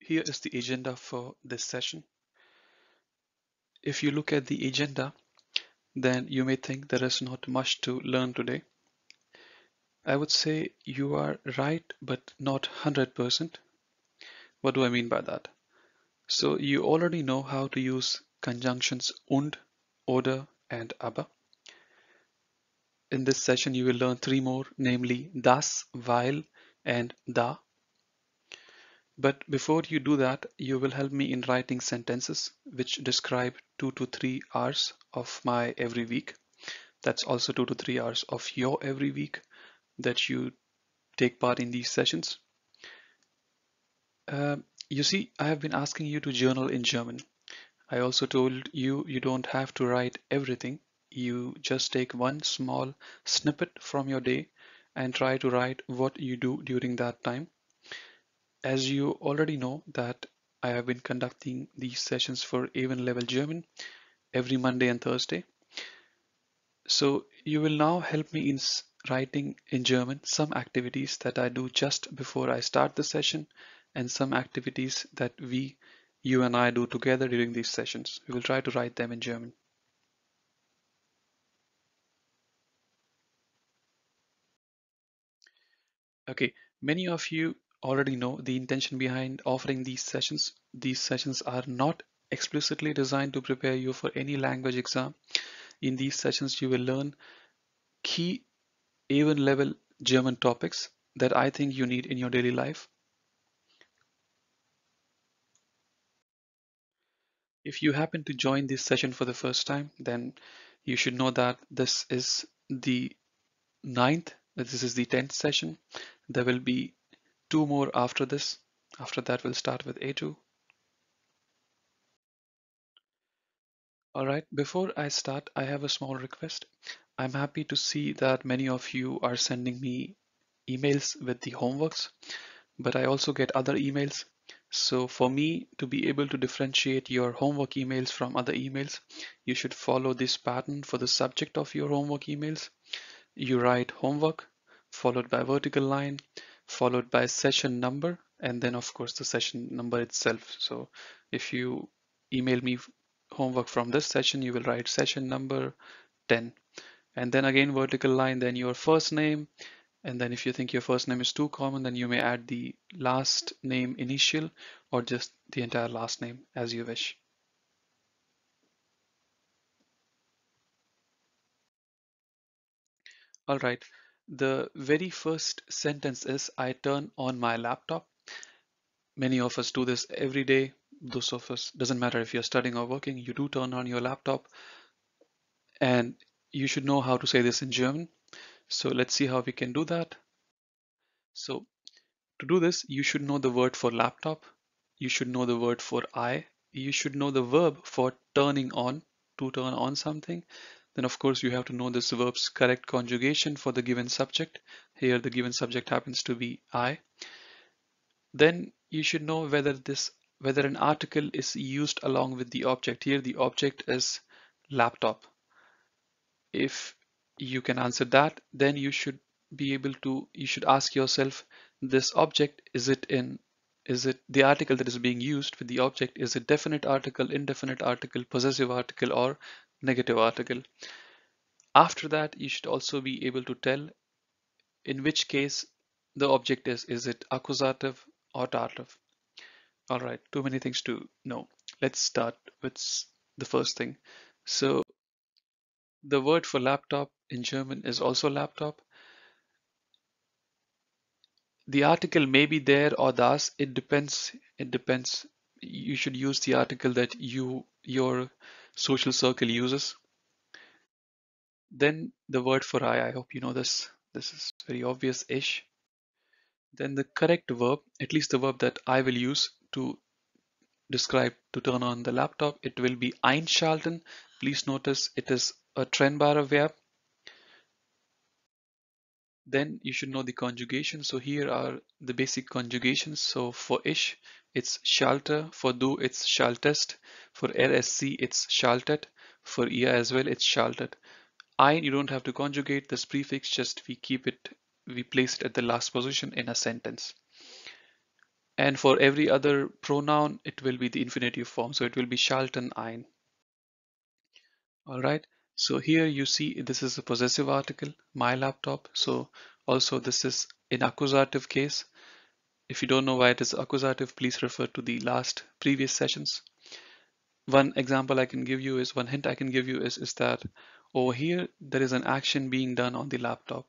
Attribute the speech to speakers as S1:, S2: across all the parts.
S1: Here is the agenda for this session. If you look at the agenda, then you may think there is not much to learn today. I would say you are right, but not 100%. What do I mean by that? So you already know how to use conjunctions und, oder, and aber. In this session, you will learn three more, namely das, weil, and da. But before you do that, you will help me in writing sentences which describe 2 to 3 hours of my every week. That's also 2 to 3 hours of your every week that you take part in these sessions. You see, I have been asking you to journal in German. I also told you you don't have to write everything. You just take one small snippet from your day and try to write what you do during that time. As you already know that I have been conducting these sessions for A1 level German every Monday and Thursday. So you will now help me in writing in German some activities that I do just before I start the session and some activities that you and I do together during these sessions. We will try to write them in German. Okay, many of you already know the intention behind offering these sessions. These sessions are not explicitly designed to prepare you for any language exam. In these sessions, you will learn key A1 level German topics that I think you need in your daily life. If you happen to join this session for the first time, then you should know that this is the this is the 10th session. There will be two more after this. After that, we'll start with A2. All right, before I start, I have a small request. I'm happy to see that many of you are sending me emails with the homeworks, but I also get other emails. So for me to be able to differentiate your homework emails from other emails, you should follow this pattern for the subject of your homework emails. You write homework, followed by vertical line, followed by session number, and then of course the session number itself. So if you email me homework from this session, you will write session number 10. And then again vertical line, then your first name, and then if you think your first name is too common, then you may add the last name initial or just the entire last name as you wish. All right. The very first sentence is I turn on my laptop. Many of us do this every day. Those of us, doesn't matter if you're studying or working, you do turn on your laptop, and you should know how to say this in German. So let's see how we can do that. So to do this, you should know the word for laptop. You should know the word for I. You should know the verb for turning on, to turn on something. Then of course you have to know this verb's correct conjugation for the given subject. Here the given subject happens to be I. Then you should know whether an article is used along with the object. Here the object is laptop. If you can answer that, then you should you should ask yourself, this object, is it the article that is being used with the object, is it definite article, indefinite article, possessive article, or negative article? After that, you should also be able to tell in which case the object is it accusative or dative? All right, too many things to know. Let's start with the first thing. So the word for laptop in German is also laptop. The article may be there or das. It depends. It depends. You should use the article that your social circle uses. Then the word for I hope you know this. This is very obvious-ish. Then the correct verb, at least the verb that I will use to describe to turn on the laptop, it will be einschalten. Please notice it is a trennbare verb. Then you should know the conjugation. So here are the basic conjugations. So for ich, it's schalte. For du, it's schaltest. For RSC, it's schaltet. For ihr as well, it's schaltet. Ein, you don't have to conjugate this prefix, just we place it at the last position in a sentence. And for every other pronoun, it will be the infinitive form. So it will be schalten ein. All right. So here you see this is a possessive article, my laptop. So also this is in accusative case. If you don't know why it is accusative, please refer to the last previous sessions. One example I can give you is, one hint I can give you is that over here there is an action being done on the laptop.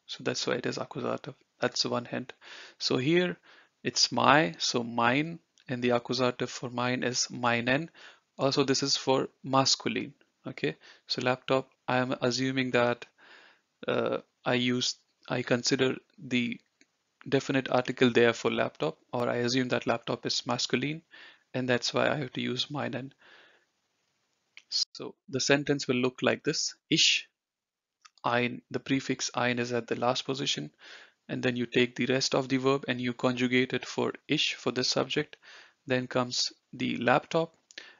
S1: So that's why it is accusative. That's one hint. So here it's my, so mine, and the accusative for mine is meinen. Also, this is for masculine. Okay, so laptop, I am assuming that uh, I use, I consider the definite article there for laptop, or I assume that laptop is masculine, and that's why I have to use meinen. So the sentence will look like this: Ich, ein, the prefix ein is at the last position, and then you take the rest of the verb and you conjugate it for ish for the subject. Then comes the laptop,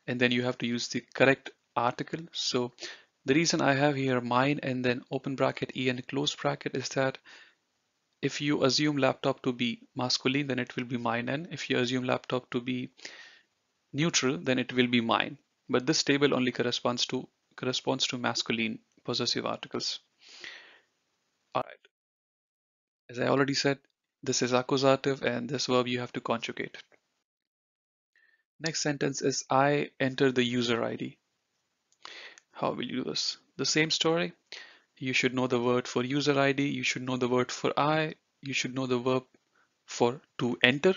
S1: and then you have to use the correct article. So the reason I have here mine and then open bracket en close bracket is that if you assume laptop to be masculine, then it will be mine, and if you assume laptop to be neutral, then it will be mine. But this table only corresponds to masculine possessive articles. All right. As I already said, this is accusative, and this verb you have to conjugate. Next sentence is I enter the user ID. How will you do this? The same story. You should know the word for user ID. You should know the word for I. You should know the verb for to enter.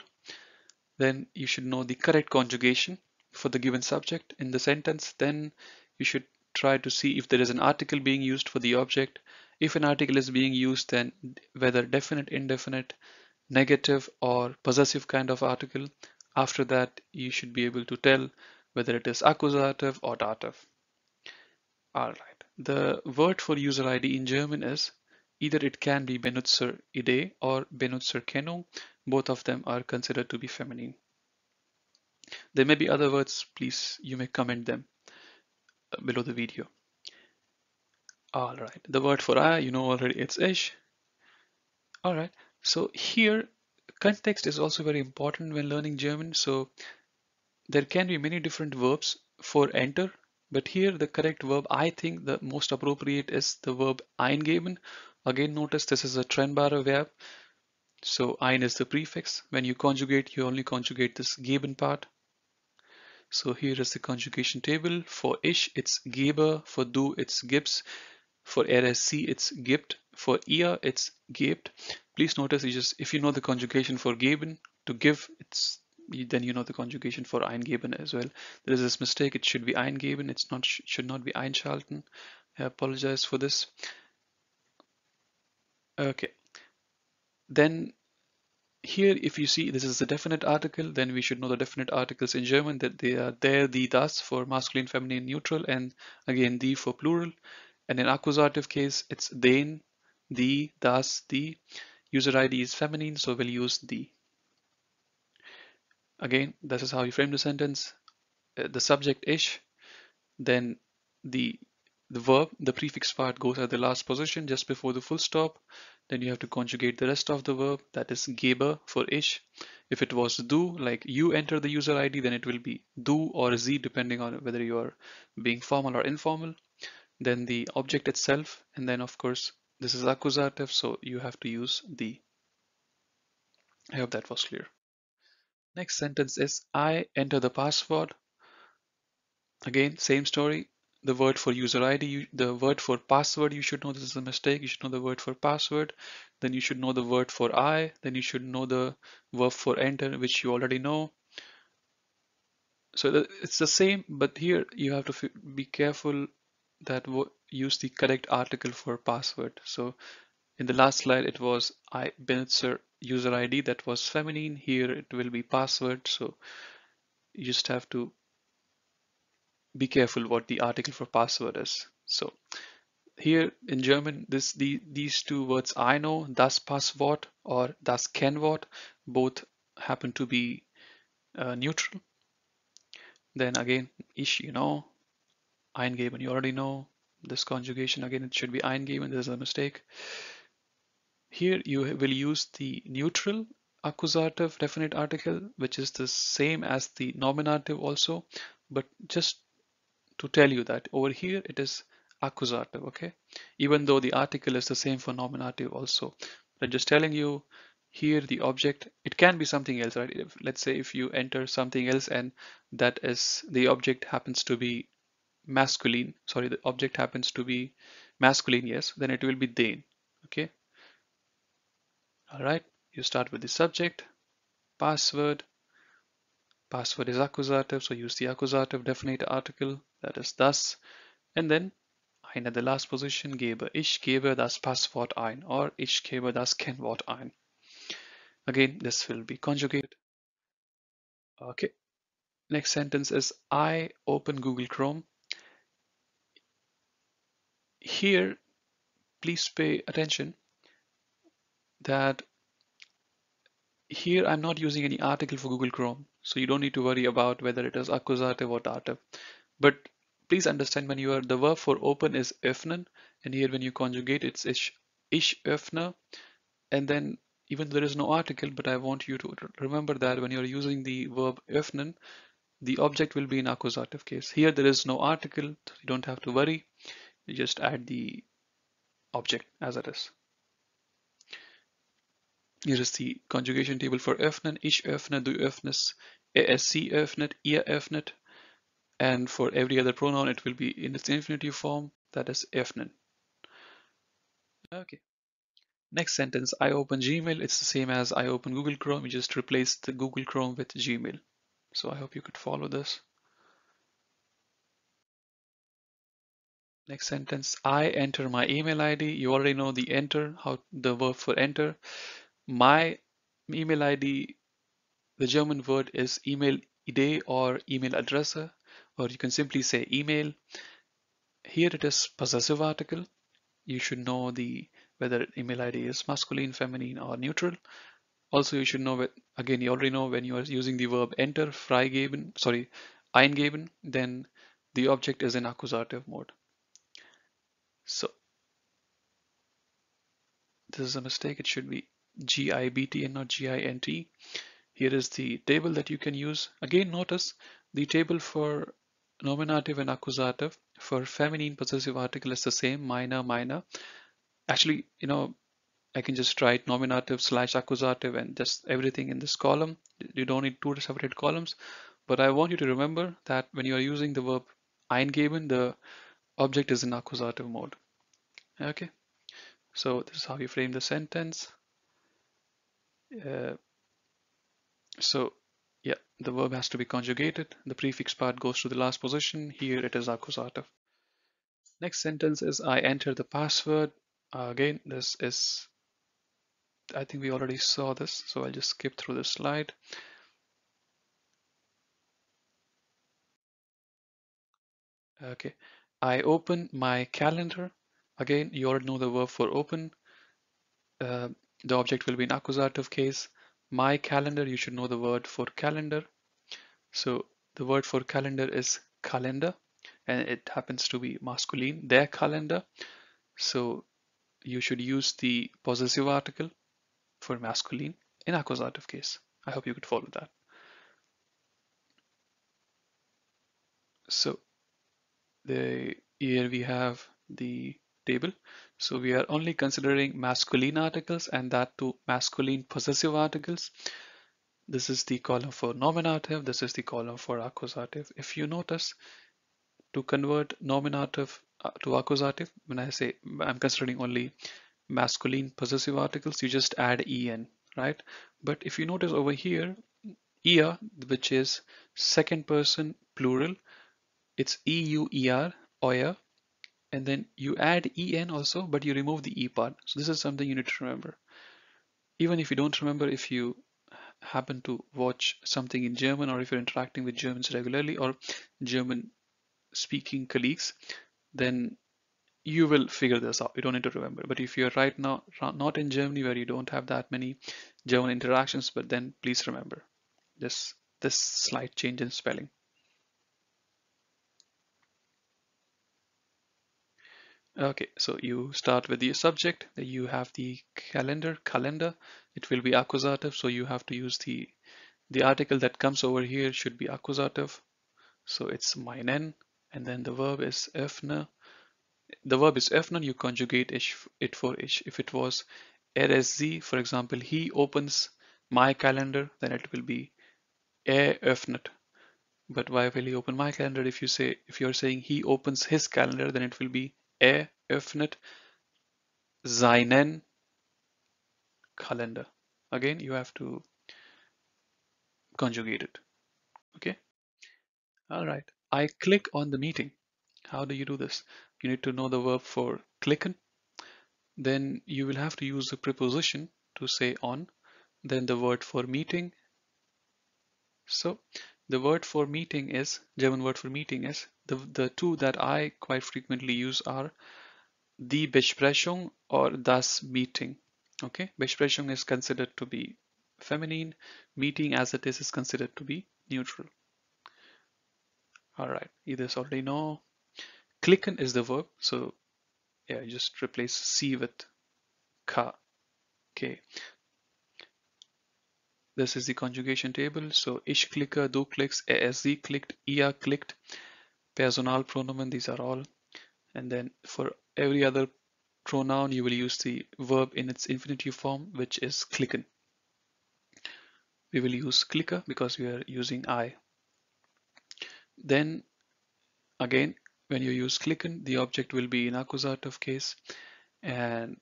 S1: Then you should know the correct conjugation for the given subject in the sentence. Then you should try to see if there is an article being used for the object. If an article is being used, then whether definite, indefinite, negative, or possessive kind of article. After that, you should be able to tell whether it is accusative or dative. All right. The word for user ID in German is either it can be Benutzer-ID or Benutzerkennung. Both of them are considered to be feminine. There may be other words, please, you may comment them below the video. All right. The word for I, you know already, it's ich. All right. So here, context is also very important when learning German. So there can be many different verbs for enter, but here the correct verb, I think the most appropriate is the verb eingeben. Again, notice this is a trennbare verb. So ein is the prefix. When you conjugate, you only conjugate this geben part. So here is the conjugation table. For ich, it's gebe. For du, it's gibs. For RSC, it's gibt. For ihr, it's gebt. Please notice, if you know the conjugation for geben, to give, then you know the conjugation for eingeben as well. There is this mistake. It should be eingeben. It's not, should not be einschalten. I apologize for this. Okay. Then here, if you see this is a definite article, then we should know the definite articles in German, that they are der, die, das for masculine, feminine, neutral, and again die for plural. And in accusative case, it's den, die, das, die. User ID is feminine, so we'll use die. Again, this is how you frame the sentence. The subject ish, then the verb, the prefix part goes at the last position just before the full stop. Then you have to conjugate the rest of the verb, that is gebe for ish. If it was du, like you enter the user ID, then it will be du or sie, depending on whether you are being formal or informal. Then the object itself, and then of course this is accusative, so you have to use the. I hope that was clear. Next sentence is I enter the password. Again, same story. The word for user ID, the word for password, you should know this is a mistake. You should know the word for password. Then you should know the word for I. Then you should know the verb for enter, which you already know. So it's the same, but here you have to be careful that use the correct article for password. So in the last slide, it was I Benutzer user ID, that was feminine. Here it will be password. So you just have to be careful what the article for password is. So here in German, these two words I know, das Passwort or das Kennwort, both happen to be neutral. Then again, ich, you know, eingeben, you already know. This conjugation, again, it should be eingeben, there's a mistake. Here you will use the neutral accusative definite article, which is the same as the nominative also, but just to tell you that over here it is accusative, okay? Even though the article is the same for nominative also. But just telling you here the object, it can be something else, right? If, let's say if you enter something else and that is the object happens to be masculine, sorry, the object happens to be masculine, yes, then it will be they, okay? All right, you start with the subject, password. Password is accusative, so use the accusative definite article, that is thus. And then ein at the last position gebe. Ich gebe das Passwort ein, or ich gebe das Kennwort ein. Again, this will be conjugated. Okay. Next sentence is I open Google Chrome. Here, please pay attention that here I'm not using any article for Google Chrome, so you don't need to worry about whether it is accusative or dative. But please understand when you are the verb for open is öffnen, and here when you conjugate it's ich öffne, and then even there is no article, but I want you to remember that when you're using the verb öffnen, the object will be in accusative case. Here there is no article, so you don't have to worry. You just add the object as it is. Here is the conjugation table for öffnen. Ich öffne, du öffnest, sie öffnet, ihr öffnet. And for every other pronoun, it will be in its infinitive form, that is öffnen. Okay. Next sentence, I open Gmail. It's the same as I open Google Chrome. You just replace the Google Chrome with Gmail. So I hope you could follow this. Next sentence, I enter my email ID. You already know the enter, how the verb for enter. My email ID, the German word is email Idee or email Adresse, or you can simply say email. Here it is possessive article. You should know the whether email ID is masculine, feminine, or neutral. Also, you should know that again, you already know when you are using the verb enter, freigeben, sorry, eingeben, then the object is in accusative mode. So this is a mistake. It should be GIBT and not GINT. Here is the table that you can use. Again, notice the table for nominative and accusative. For feminine possessive article is the same, minor, minor. Actually, I can just write nominative slash accusative and just everything in this column. You don't need two separate columns. But I want you to remember that when you are using the verb eingeben, the object is in accusative mode. Okay, so this is how you frame the sentence. Uh, so yeah, the verb has to be conjugated. The prefix part goes to the last position. Here it is accusative. Next sentence is I enter the password. Again, this is, I think we already saw this, so I'll just skip through the slide. Okay, I open my calendar. Again, you already know the verb for open. Uh, the object will be in accusative case. My calendar, you should know the word for calendar. So the word for calendar is calendar, and it happens to be masculine, their calendar. So you should use the possessive article for masculine in accusative case. I hope you could follow that. So here we have the table. So we are only considering masculine articles, and that too masculine possessive articles. This is the column for nominative. This is the column for accusative. If you notice, to convert nominative to accusative, when I say I'm considering only masculine possessive articles, you just add en, right? But if you notice over here, ia, which is second person plural, it's euer, oya, and then you add en also, but you remove the e part. So this is something you need to remember. Even if you don't remember, if you happen to watch something in German, or if you're interacting with Germans regularly or German speaking colleagues, then you will figure this out. You don't need to remember. But if you're right now not in Germany, where you don't have that many German interactions, but then please remember this slight change in spelling. Okay, so you start with the subject, then you have the calendar, it will be accusative, so you have to use the article that comes over here should be accusative. So it's meinen, and then the verb is öffne. The verb is öffnen, you conjugate it for ich. If it was sie, for example, he opens my calendar, then it will be öffnet. But why will he open my calendar? If you're saying he opens his calendar, then it will be öffnet seinen Kalender. Again, you have to conjugate it. Okay. All right. I click on the meeting. How do you do this? You need to know the verb for klicken. Then you will have to use the preposition to say on. Then the word for meeting. So the word for meeting is, German word for meeting is, the two that I quite frequently use are die Besprechung or das Meeting. Okay, Besprechung is considered to be feminine, meeting as it is considered to be neutral. All right, you this already know. Klicken is the verb, so yeah, just replace C with K. Okay, this is the conjugation table. So ich klicke, du klickst, sie klickt, ihr klickt, Personalpronomen, these are all. And then for every other pronoun, you will use the verb in its infinitive form, which is klicken. We will use clicker because we are using I. Then again, when you use klicken, the object will be in accusative case and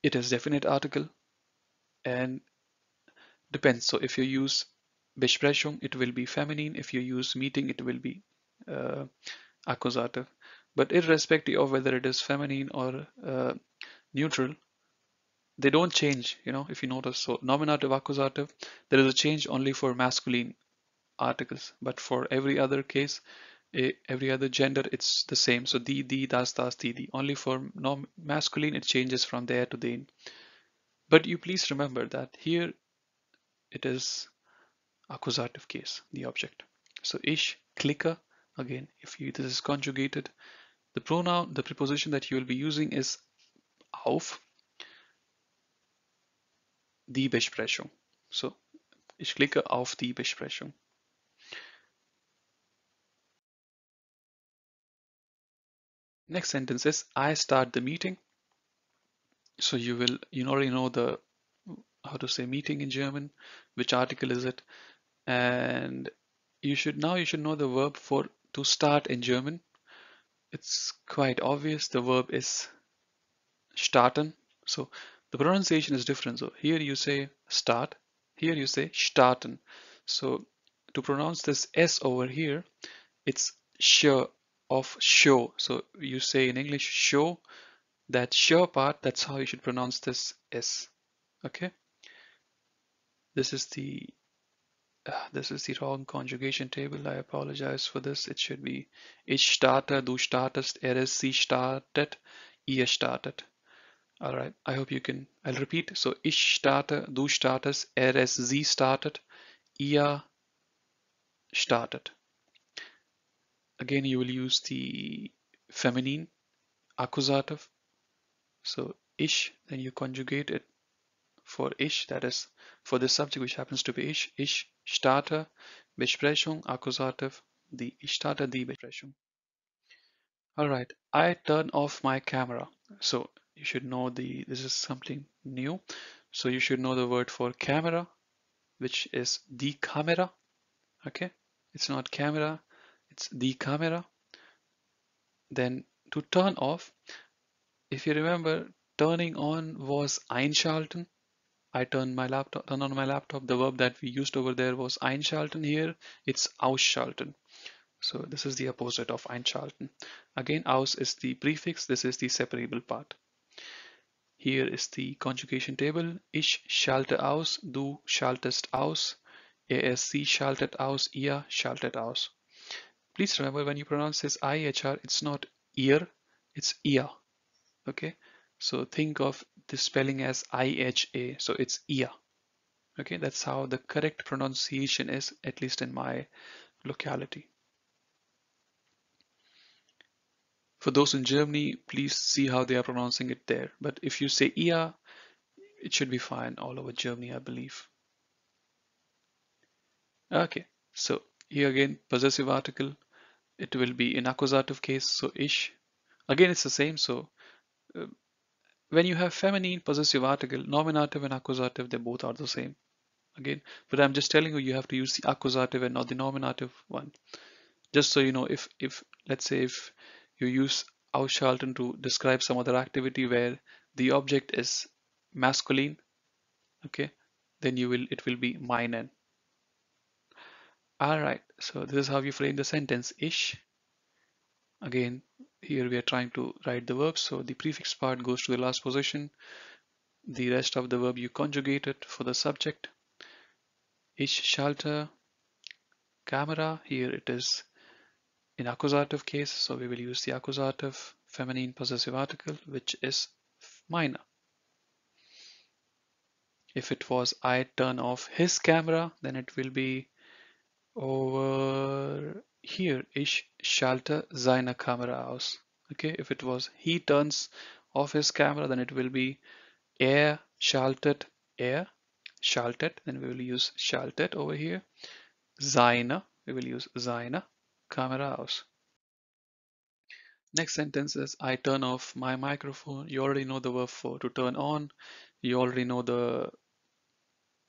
S1: it is definite article and depends. So if you use Besprechung, it will be feminine. If you use meeting, it will be uh, accusative. But irrespective of whether it is feminine or neutral, they don't change, if you notice. So nominative, accusative, there is a change only for masculine articles, but for every other case, every other gender, it's the same. So die, das, die. Only for masculine, it changes from there to den. But you please remember that here it is accusative case, the object. So ich klicke, again, this is conjugated, the pronoun, the preposition that you will be using is auf die Besprechung. So ich klicke auf die Besprechung. Next sentence is I start the meeting. So you already know how to say meeting in German, which article is it, and you should know the verb for to start in German. It's quite obvious. The verb is starten. So the pronunciation is different. So here you say start, here you say starten. So to pronounce this S over here, it's sh of show. So you say in English show, that sh part, that's how you should pronounce this S. Okay. This is the wrong conjugation table. I apologize for this. It should be ich starte, du startest, sie startet, ihr startet. All right. I hope you can. I'll repeat. So ich starte, du startest, sie startet, ihr startet. Again, you will use the feminine accusative. So ich, then you conjugate it for ich, that is for the subject which happens to be ich. Ich starte Besprechung, accusative, ich starte die Besprechung. All right, I turn off my camera. So you should know this is something new. So you should know the word for camera, which is die Kamera. Okay, it's not camera, it's die Kamera. Then to turn off, if you remember, turning on was einschalten. I turn on my laptop. The verb that we used over there was einschalten. Here it's ausschalten. So this is the opposite of einschalten. Again, aus is the prefix. This is the separable part. Here is the conjugation table. Ich schalte aus, du schaltest aus, sie schaltet aus, ihr schaltet aus. Please remember when you pronounce this IHR, it's not ear, it's ear. Okay, so think of the spelling as IHA, so it's ear. Okay, that's how the correct pronunciation is, at least in my locality. For those in Germany, please see how they are pronouncing it there. But if you say eher, it should be fine all over Germany, I believe. Okay, so here again, possessive article, it will be in accusative case, so ich. Again, it's the same. So uh, when you have feminine possessive article, nominative and accusative, they both are the same. Again, but I'm just telling you, you have to use the accusative and not the nominative one. Just so you know, if let's say if you use ausschalten to describe some other activity where the object is masculine, okay, then it will be meinen. All right, so this is how you frame the sentence. Ich. Again, here we are trying to write the verb, so the prefix part goes to the last position. The rest of the verb you conjugate it for the subject. Ich schalte Kamera. Here it is in accusative case, so we will use the accusative feminine possessive article, which is meine. If it was I turn off his camera, then it will be over here. Ich schalte seine Kamera aus. Okay, if it was he turns off his camera, then it will be schaltet, then we will use schaltet over here. Seine, we will use seine Kamera aus. Next sentence is I turn off my microphone. You already know the verb for to turn on. You already know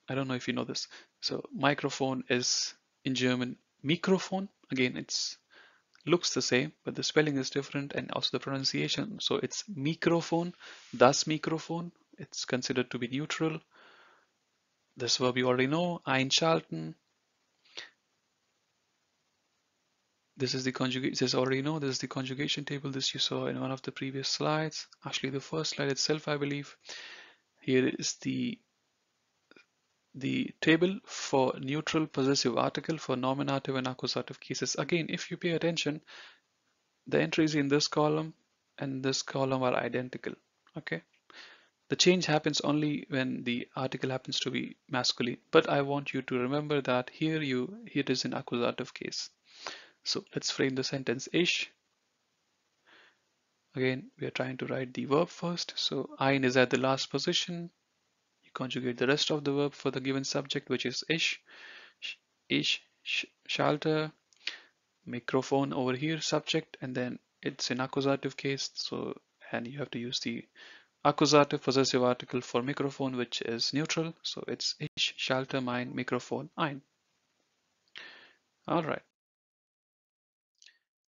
S1: I don't know if you know this. So microphone is in German Mikrofon. Again, it's looks the same, but the spelling is different and also the pronunciation. So it's Mikrofon, das Mikrofon. It's considered to be neutral. This verb you already know, einschalten. This is the conjugation. This already know. This is the conjugation table. This you saw in one of the previous slides. Actually, the first slide itself, I believe. Here is the table for neutral possessive article for nominative and accusative cases. Again, if you pay attention, the entries in this column and this column are identical. Okay. The change happens only when the article happens to be masculine. But I want you to remember that here it is in accusative case. So let's frame the sentence. Ich. Again, we are trying to write the verb first. So ein is at the last position. You conjugate the rest of the verb for the given subject, which is ich. Ich schalte Mikrofon over here, subject, and then it's in accusative case. So, and you have to use the accusative possessive article for Mikrofon, which is neutral. So it's ich schalte mein Mikrofon ein. All right.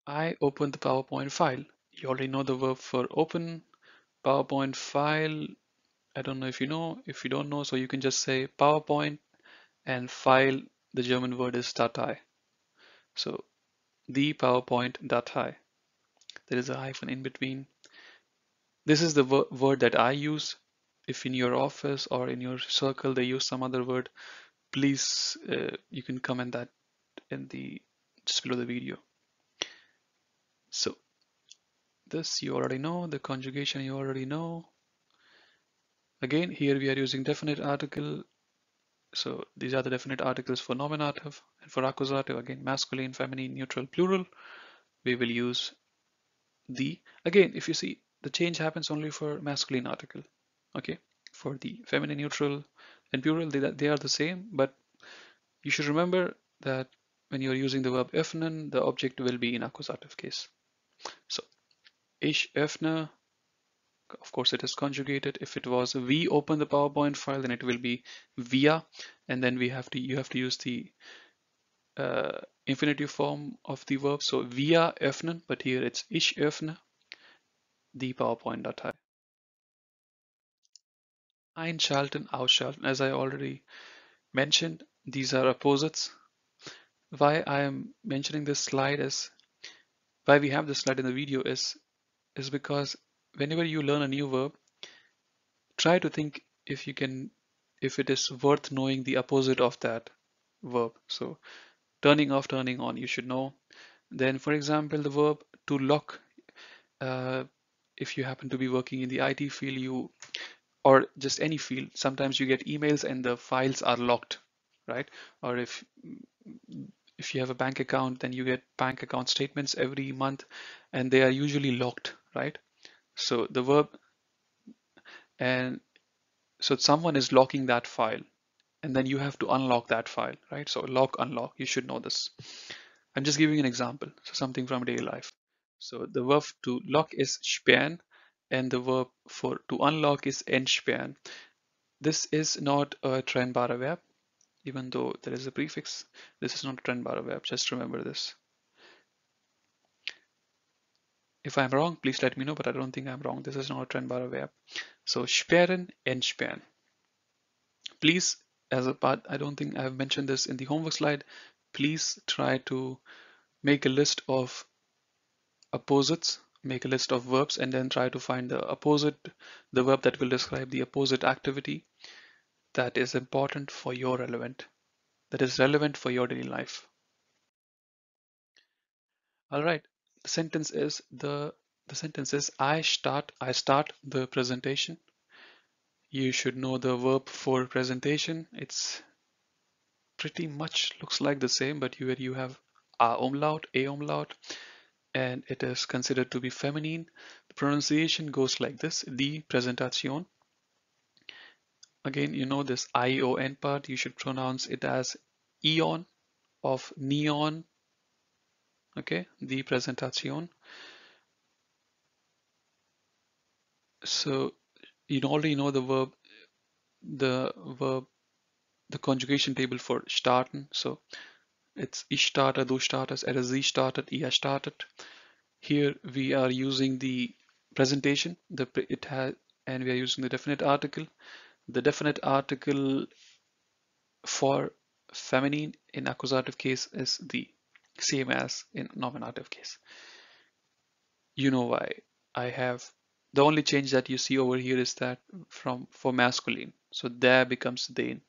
S1: I open the PowerPoint file. You already know the verb for open. PowerPoint file. I don't know if you know. If you don't know, so you can just say PowerPoint and file. The German word is Datei. So the PowerPoint Datei. There is a hyphen in between. This is the word that I use. If in your office or in your circle they use some other word, please you can comment that in the just below the video. So this you already know, the conjugation you already know. Again, here we are using definite article. So these are the definite articles for nominative, and for accusative, again, masculine, feminine, neutral, plural. We will use the. Again, if you see, the change happens only for masculine article. Okay, for the feminine, neutral, and plural, they are the same, but you should remember that when you're using the verb öffnen, the object will be in accusative case. So, ich öffne, of course it is conjugated. If it was we open the PowerPoint file, then it will be wir, and then you have to use the infinitive form of the verb. So wir öffnen, but here it's ich öffne die PowerPoint-Datei. Einschalten, ausschalten. As I already mentioned, these are opposites. Why I am mentioning this slide is, why we have this slide in the video is because whenever you learn a new verb, try to think if it is worth knowing the opposite of that verb. So turning off, turning on, you should know. Then, for example, the verb to lock. If you happen to be working in the IT field, or just any field, sometimes you get emails and the files are locked, right? Or if If you have a bank account, then you get bank account statements every month, and they are usually locked, right? So the verb, and so someone is locking that file, and then you have to unlock that file, right? So lock, unlock, you should know this. I'm just giving an example, so something from daily life. So the verb to lock is sperren, and the verb for to unlock is entsperren. This is not a trennbare verb, even though there is a prefix. This is not a trennbare verb, just remember this. If I'm wrong, please let me know, but I don't think I'm wrong. This is not a trennbare verb. So sperren, entsperren. Please, as a part, I don't think I've mentioned this in the homework slide, please try to make a list of opposites, make a list of verbs, and then try to find the opposite, the verb that will describe the opposite activity that is important for your relevant, that is relevant for your daily life. All right, the sentence is I start the presentation. You should know the verb for presentation. It's pretty much looks like the same, but you have a umlaut, and it is considered to be feminine. The pronunciation goes like this: the presentation. Again, you know this ion part. You should pronounce it as eon of neon. Okay, the presentation. So you already know the verb, the conjugation table for starten. So it's ich starte, du startest, er, sie startet, ihr startet. Here we are using the presentation. It has, and we are using the definite article. The definite article for feminine in accusative case is the same as in nominative case. You know why I have the only change that you see over here is that from for masculine. So there becomes they.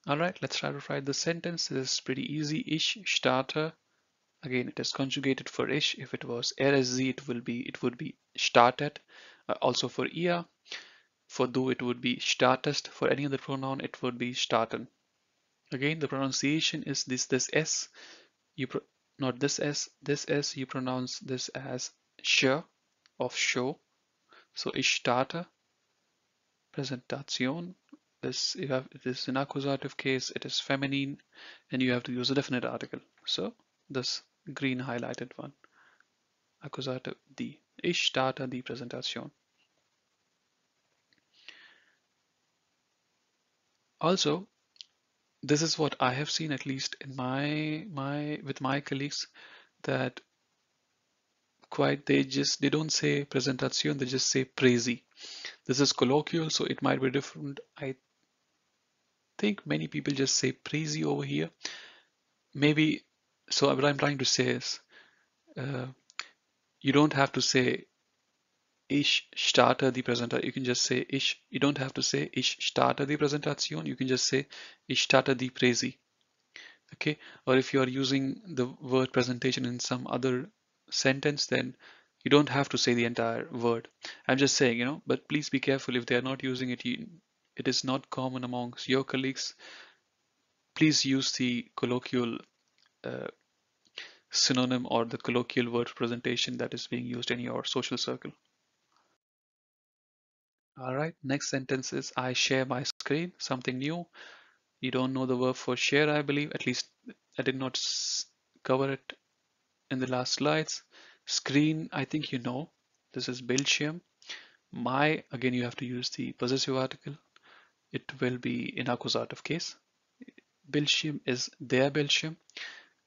S1: All right, let's try to write the sentence. This is pretty easy. Ich starte. Again, it is conjugated for ich. If it was er, es, sie, it would be startet. Also for ihr. For du, it would be startest. For any other pronoun, it would be starten. Again, the pronunciation is this s. Not this s. You pronounce this as sh of show. So ich starte Präsentation. It is an accusative case. It is feminine, and you have to use a definite article. So this green highlighted one, accusative die. Ich starte die Präsentation. Also, this is what I have seen, at least in with my colleagues, that they don't say presentation, they just say presi. This is colloquial, so it might be different. I think many people just say presi over here. Maybe, so what I'm trying to say is, you don't have to say ich starte die Präsentation. You can just say you don't have to say ich starte die Präsentation. You can just say ich starte die Präsi. Okay. Or if you are using the word presentation in some other sentence, then you don't have to say the entire word. I'm just saying, but please be careful if they are not using it. It is not common amongst your colleagues. Please use the colloquial uh, synonym or the colloquial word presentation that is being used in your social circle. All right, next sentence is I share my screen, something new. You don't know the verb for share, I believe. At least I did not cover it in the last slides. Screen, I think you know. This is Bildschirm. My, again, you have to use the possessive article. It will be in accusative case. Bildschirm is der Bildschirm.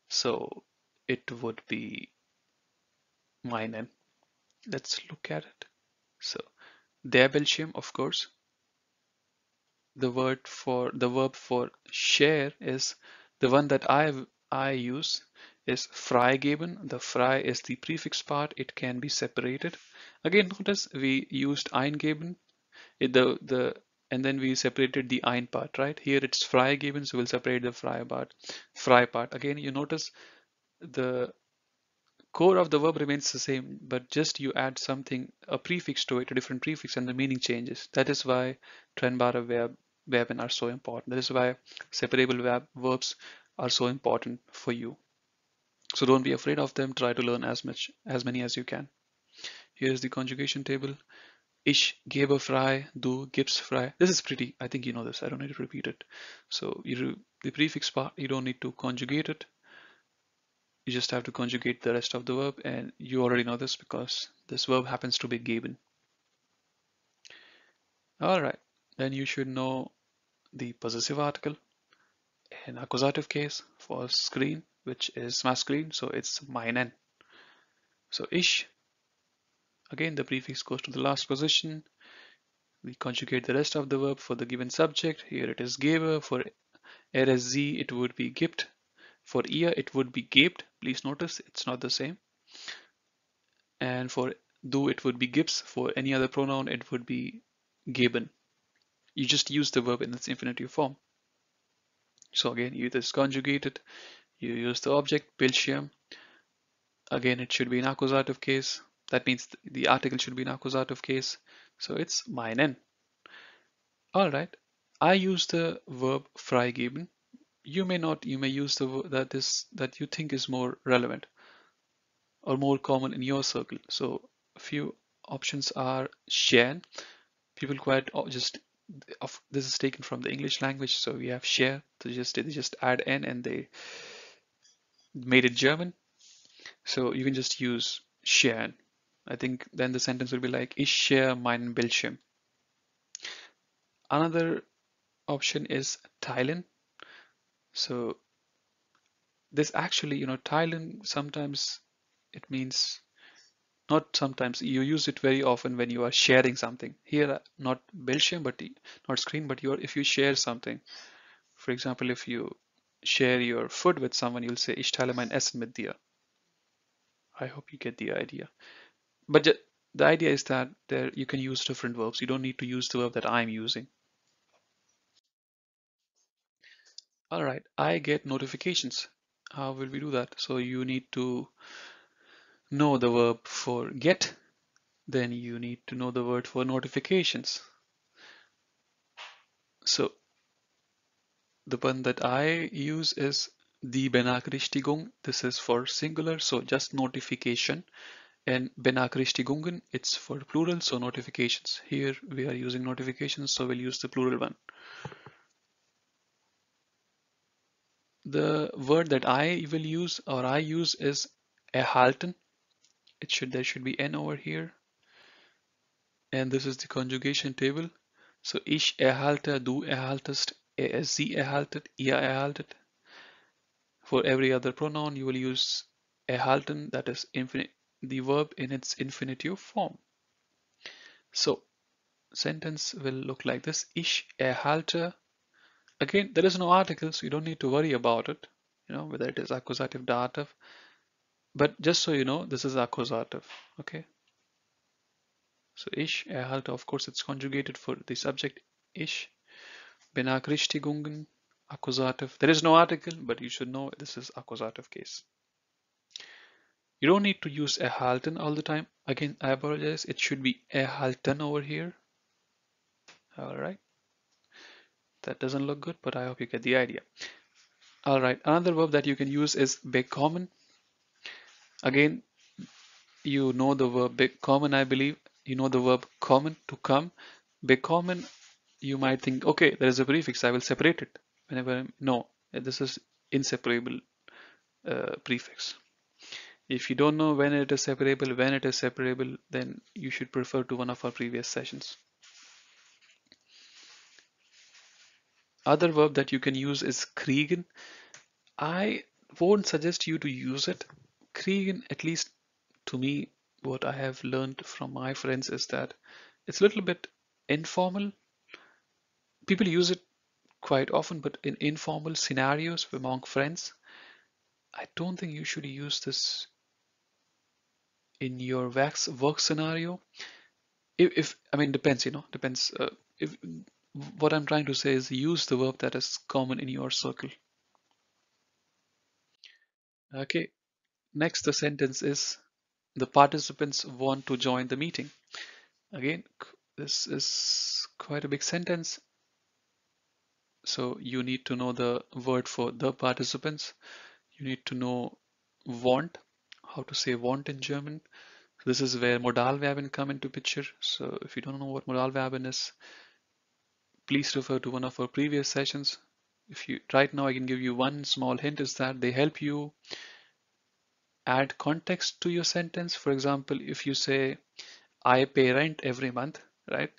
S1: So it would be meinen. Let's look at it. So der Bildschirm, of course. The verb for share is the one that I use is freigeben. The frei is the prefix part. It can be separated. Again, notice we used eingeben. And then we separated the ein part, right? Here it's freigeben, so we'll separate the frei part. Again, you notice the core of the verb remains the same, but just you add something, a prefix to it, a different prefix, and the meaning changes. That is why trennbare verb verb are so important. That is why separable verbs are so important for you. So don't be afraid of them. Try to learn as many as you can. Here is the conjugation table. Ich gebe frei, du gibst frei. This is pretty, I think you know this. I don't need to repeat it. So the prefix part, you don't need to conjugate it. You just have to conjugate the rest of the verb, and you already know this because this verb happens to be geben. All right, then you should know the possessive article in accusative case for screen, which is masculine, so it's meinen. So ich, again the prefix goes to the last position. We conjugate the rest of the verb for the given subject. Here it is gebe. For RSZ it would be gibt. For ihr it would be gebt. Please notice it's not the same. And for du it would be gibs. For any other pronoun it would be geben. You just use the verb in its infinitive form. So again, you just conjugate it. You use the object Bildschirm. Again, it should be an accusative case. That means the article should be an accusative case. So it's meinen. All right. I use the verb freigeben. You may not. You may use the word that you think is more relevant or more common in your circle. So a few options are share. People quite just this is taken from the English language. So we have share. So they just add n and they made it German. So you can just use share. I think then the sentence will be like ich share meinen Bildschirm. Another option is teilen. So this actually, teilen sometimes it means not sometimes you use it very often when you are sharing something. Here, not Bildschirm, but not screen, but if you share something. For example, if you share your food with someone, you'll say ich teile mein Essen mit dir. I hope you get the idea. But the idea is that there you can use different verbs. You don't need to use the verb that I'm using. All right, I get notifications. How will we do that? So you need to know the verb for get, then you need to know the word for notifications. So the one that I use is die Benachrichtigung. This is for singular, so just notification. And Benachrichtigungen, it's for plural, so notifications. Here we are using notifications, so we'll use the plural one. The word that I will use or I use is erhalten. There should be n over here. And this is the conjugation table. So ich erhalte, du erhaltest, sie erhaltet, ihr erhaltet. For every other pronoun, you will use erhalten, that is the verb in its infinitive form. So sentence will look like this. Ich erhalte. Again, there is no article, so you don't need to worry about it, whether it is accusative, dative. But just so you know, this is accusative, okay? So ich erhalte, of course, it's conjugated for the subject ich. Benachrichtigungen, accusative. There is no article, but you should know this is accusative case. You don't need to use erhalten all the time. Again, I apologize. It should be erhalten over here. All right. That doesn't look good, but I hope you get the idea. All right. Another verb that you can use is bekommen. Again, you know the verb bekommen, I believe. You know the verb kommen, to come. Bekommen, you might think, okay, there is a prefix. I will separate it. No, this is inseparable prefix. If you don't know when it is separable, then you should refer to one of our previous sessions. Other verb that you can use is kriegen. I won't suggest you to use it. Kriegen, at least to me, what I have learned from my friends is that it's a little bit informal. People use it quite often, but in informal scenarios among friends, I don't think you should use this in your work scenario. If I mean, depends. If what I'm trying to say is use the verb that is common in your circle. Okay, next the sentence is the participants want to join the meeting. Again, this is quite a big sentence. So you need to know the word for the participants. You need to know want, how to say want in German. This is where Modalverben come into picture. So if you don't know what Modalverben is, please refer to one of our previous sessions. If you right now, I can give you one small hint is that they help you add context to your sentence. For example, if you say I pay rent every month, right?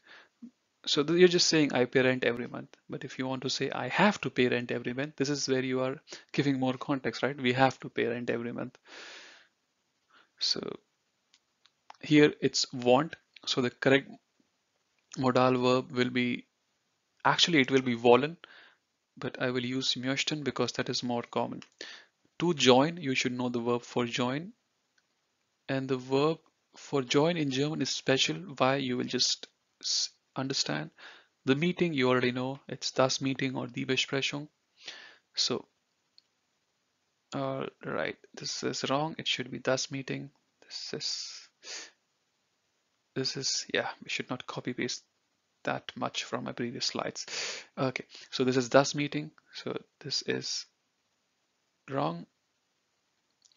S1: So you're just saying I pay rent every month. But if you want to say I have to pay rent every month, this is where you are giving more context, right? We have to pay rent every month. So here it's want. So the correct modal verb will be, actually it will be wollen, but I will use möchten because that is more common. To join, you should know the verb for join, and the verb for join in German is special. Why? You will just understand. The meeting you already know, it's das Meeting or die Besprechung. So, right, this is wrong. It should be das Meeting. This is, yeah, we should not copy paste that much from my previous slides. Okay, so this is das Meeting. So this is wrong.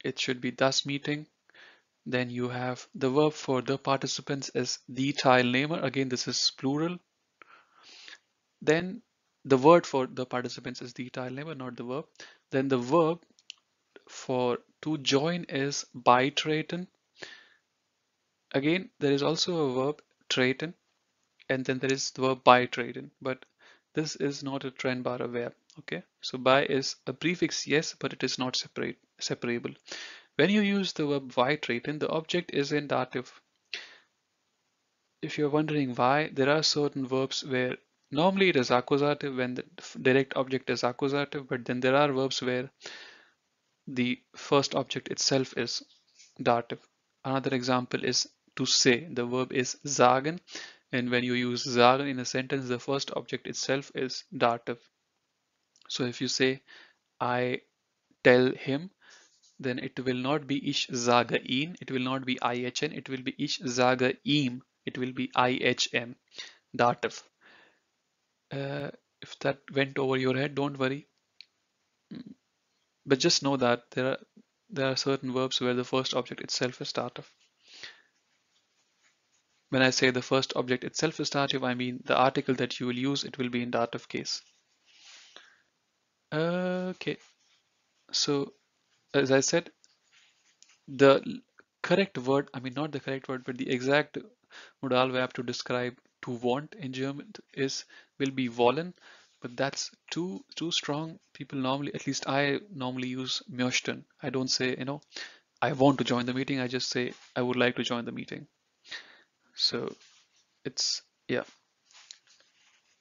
S1: It should be das Meeting. Then you have the verb for the participants is die Teilnehmer. Again, this is plural. Then the word for the participants is die Teilnehmer, not the verb. Then the verb for to join is beitreten. Again, there is also a verb treten, and then there is the verb beitreten, but this is not a trennbare verb. Okay, so by is a prefix, yes, but it is not separable. When you use the verb beitreten, the object is in dative. If you're wondering why, there are certain verbs where normally it is accusative when the direct object is accusative, but then there are verbs where the first object itself is dative. Another example is to say. The verb is sagen, and when you use sagen in a sentence, the first object itself is dative. So if you say I tell him, then it will not be ich sage ihn, it will not be ihn, it will be ich sage ihm, it will be ihm, dative. If that went over your head, don't worry. But just know that there are certain verbs where the first object itself is dative. When I say the first object itself is dative, I mean the article that you will use, it will be in dative case. Okay, so as I said, the correct word, I mean not the correct word, but the exact modal verb to describe to want in German is will be wollen, but that's too strong. People normally, at least I normally use möchten. I don't say, I want to join the meeting. I just say I would like to join the meeting. So it's, yeah.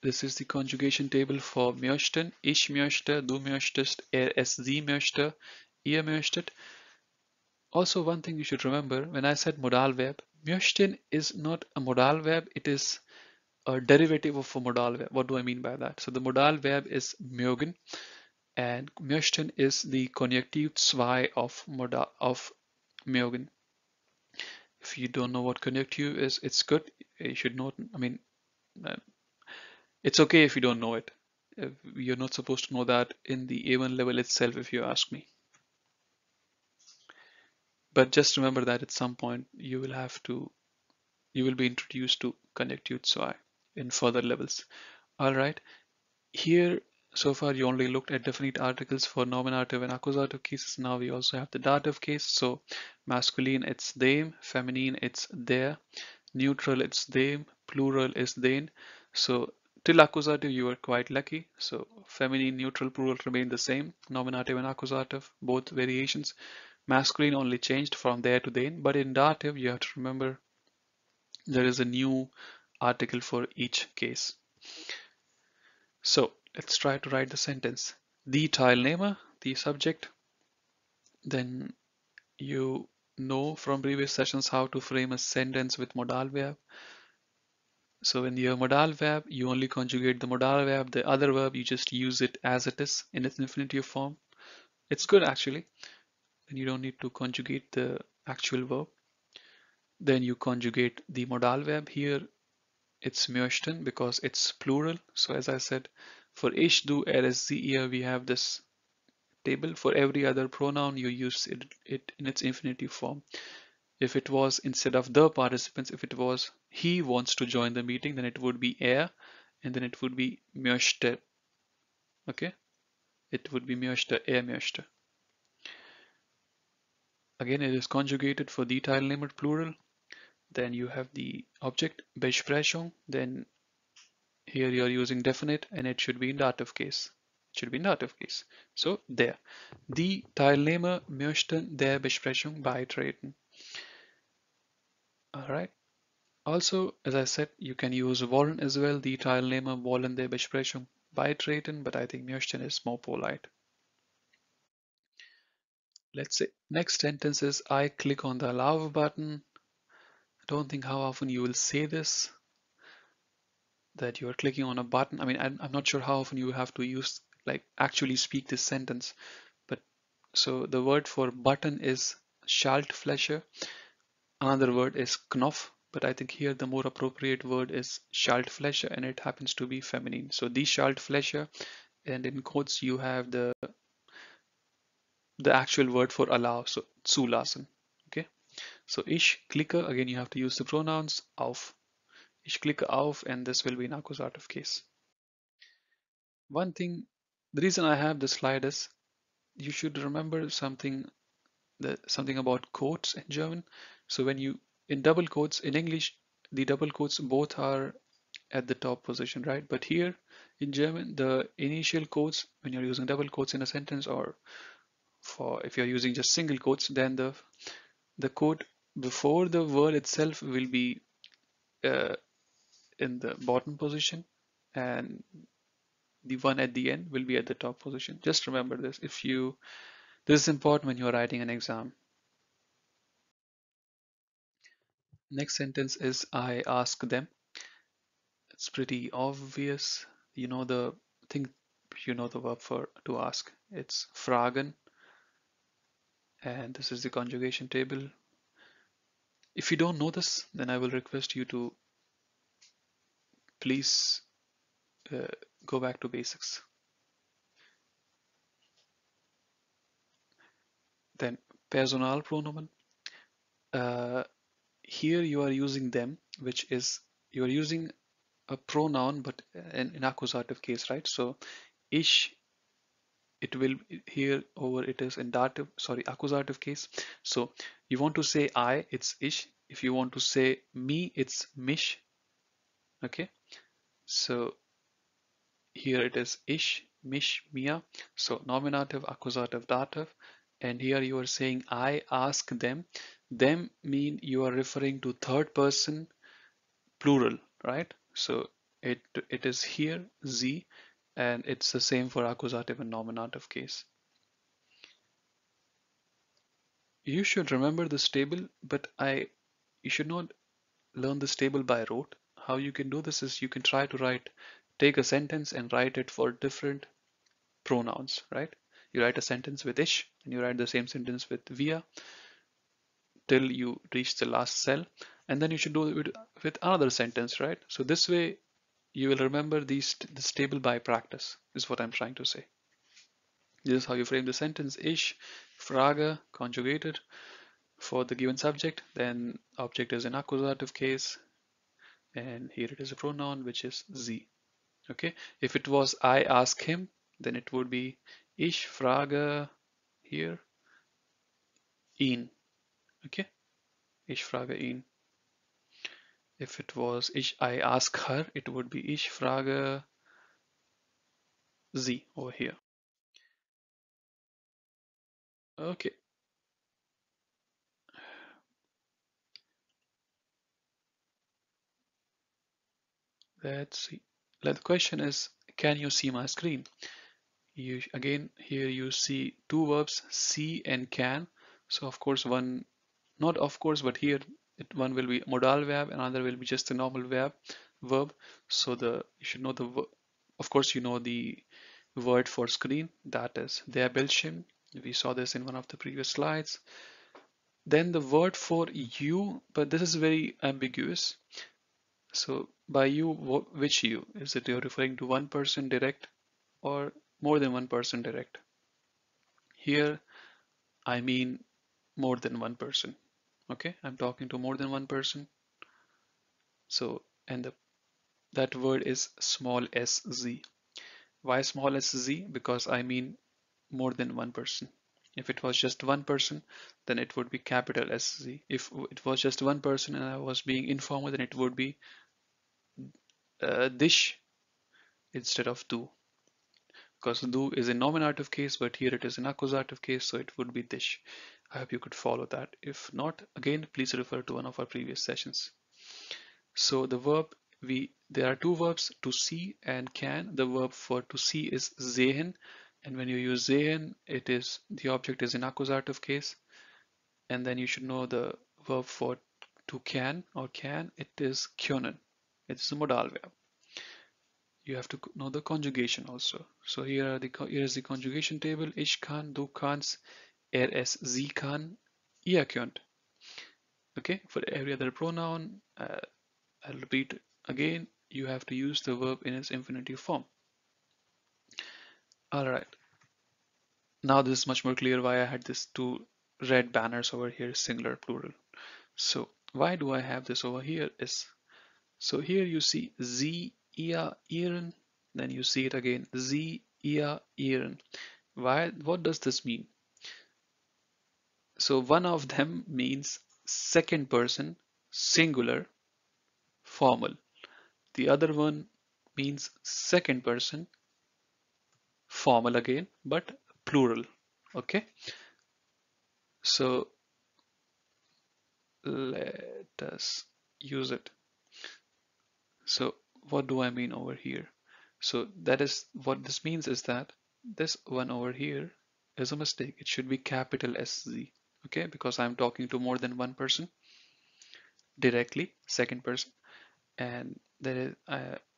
S1: This is the conjugation table for möchten. Ich möchte, du möchtest, es, sie möchte, ihr möchtet. Also, one thing you should remember, when I said modal verb, möchten is not a modal verb, it is a derivative of a modal verb. What do I mean by that? So the modal verb is mögen, and möchten is the Konjunktiv 2 of mögen. If you don't know what Konjunktiv is, it's good. You should know. I mean, uh, it's okay if you don't know it. You're not supposed to know that in the A1 level itself, if you ask me. But just remember that at some point you will be introduced to Konjunktiv 2 in further levels. All right. Here, so far you only looked at definite articles for nominative and accusative cases. Now we also have the dative case. So masculine, it's them. Feminine, it's their. Neutral, it's them. Plural is then. So till accusative, you are quite lucky. So feminine, neutral, plural remain the same. Nominative and accusative, both variations. Masculine only changed from there to then. But in dative, you have to remember there is a new article for each case. So let's try to write the sentence. Die Teilnehmer, the subject. Then you know from previous sessions how to frame a sentence with modal verb. So when you have modal verb, you only conjugate the modal verb. The other verb, you just use it as it is in its infinitive form. It's good actually. And you don't need to conjugate the actual verb. Then you conjugate the modal verb. Here it's möchten because it's plural. So as I said, For ich, du, er, es, sie, ihr, we have this table. For every other pronoun, you use it in its infinitive form. If it was instead of the participants, if it was he wants to join the meeting, then it would be er, and then it would be möchte. Okay, it would be möchte, er möchte. Again, it is conjugated for the Teilnehmer plural. Then you have the object Besprechung. Then here you are using definite, and it should be in dative case. It should be in dative case. So there. Die Teilnehmer möchten der Besprechung beitreten. All right. Also, as I said, you can use wollen as well. Die Teilnehmer wollen der Besprechung beitreten, but I think möchten is more polite. Let's say next sentence is I click on the allow button. I don't think how often you will say this, that you are clicking on a button. I mean, I'm not sure how often you have to use, like, actually speak this sentence. But so the word for button is Schaltfläche. Another word is Knopf, but I think here the more appropriate word is Schaltfläche, and it happens to be feminine. So die Schaltfläche, and in quotes you have the actual word for allow, so zulassen. Okay, so ich klicke, again you have to use the pronouns auf. Ich klicke auf, and this will be an accusative case. One thing, the reason I have this slide is you should remember something about quotes in German. So when you in double quotes in English, the double quotes both are at the top position, right? But here in German, the initial quotes, when you're using double quotes in a sentence, or for if you're using just single quotes, then the quote before the word itself will be in the bottom position, and the one at the end will be at the top position. Just remember this. This is important when you're writing an exam. Next sentence is I ask them. It's pretty obvious. You know the thing, you know the verb for to ask. It's fragen, and this is the conjugation table. If you don't know this, then I will request you to please go back to basics. Then Personalpronomen. Here you are using them, which is you are using a pronoun, but in accusative case, right? So ich, it will here over it is in dative, sorry, accusative case. So you want to say I, it's ich. If you want to say me, it's mich. Okay, so here it is ich, mich, mir. So nominative, accusative, dative. And here you are saying I ask them. Them mean you are referring to third person plural, right? So it is here sie, and it's the same for accusative and nominative case. You should remember this table, but you should not learn this table by rote. How you can do this is you can try to take a sentence and write it for different pronouns, right? You write a sentence with ich, and you write the same sentence with wir till you reach the last cell, and then you should do it with another sentence, right? So this way you will remember this table by practice, is what I'm trying to say. This is how you frame the sentence. Ich frage conjugated for the given subject, then object is an accusative case, and here it is a pronoun which is sie. Okay, if it was I ask him, then it would be ich frage here ihn. Okay, ich frage ihn. If it was I ask her, it would be ich frage sie over here. Okay. Let's see. The question is, can you see my screen? Again, here you see two verbs, see and can. So of course one, not of course, but here one will be modal verb, another will be just a normal verb. So you should know of course you know the word for screen, that is der Bildschirm. We saw this in one of the previous slides. Then the word for you, but this is very ambiguous. So by you, which you? Is it you're referring to one person direct, or more than one person direct. Here, I mean more than one person. Okay, I'm talking to more than one person. So, and that word is small sz. Why small sz? Because I mean more than one person. If it was just one person, then it would be capital SZ. If it was just one person and I was being informal, then it would be dish instead of do. Because do is in nominative case, but here it is in accusative case, so it would be dish. I hope you could follow that. If not, again, please refer to one of our previous sessions. So the verb there are two verbs, to see and can. The verb for to see is sehen, and when you use sehen, the object is in accusative case, and then you should know the verb for to can or can. It is können. It's a modal verb. You have to know the conjugation also. So here is the conjugation table. Ich kann, du kannst, es, sie kann, ihr könnt. Okay, for every other pronoun, I'll repeat again, you have to use the verb in its infinitive form. All right. Now this is much more clear why I had these two red banners over here, singular, plural. So why do I have this over here is, so here you see sie, ihr, ihren, then you see it again, sie, ihr, ihren. What does this mean? So one of them means second person, singular, formal. The other one means second person, formal again, but plural. Okay, so let us use it. So what do I mean over here? So that is what this means is that this one over here is a mistake. It should be capital SZ. Okay, because I'm talking to more than one person directly, second person, and there is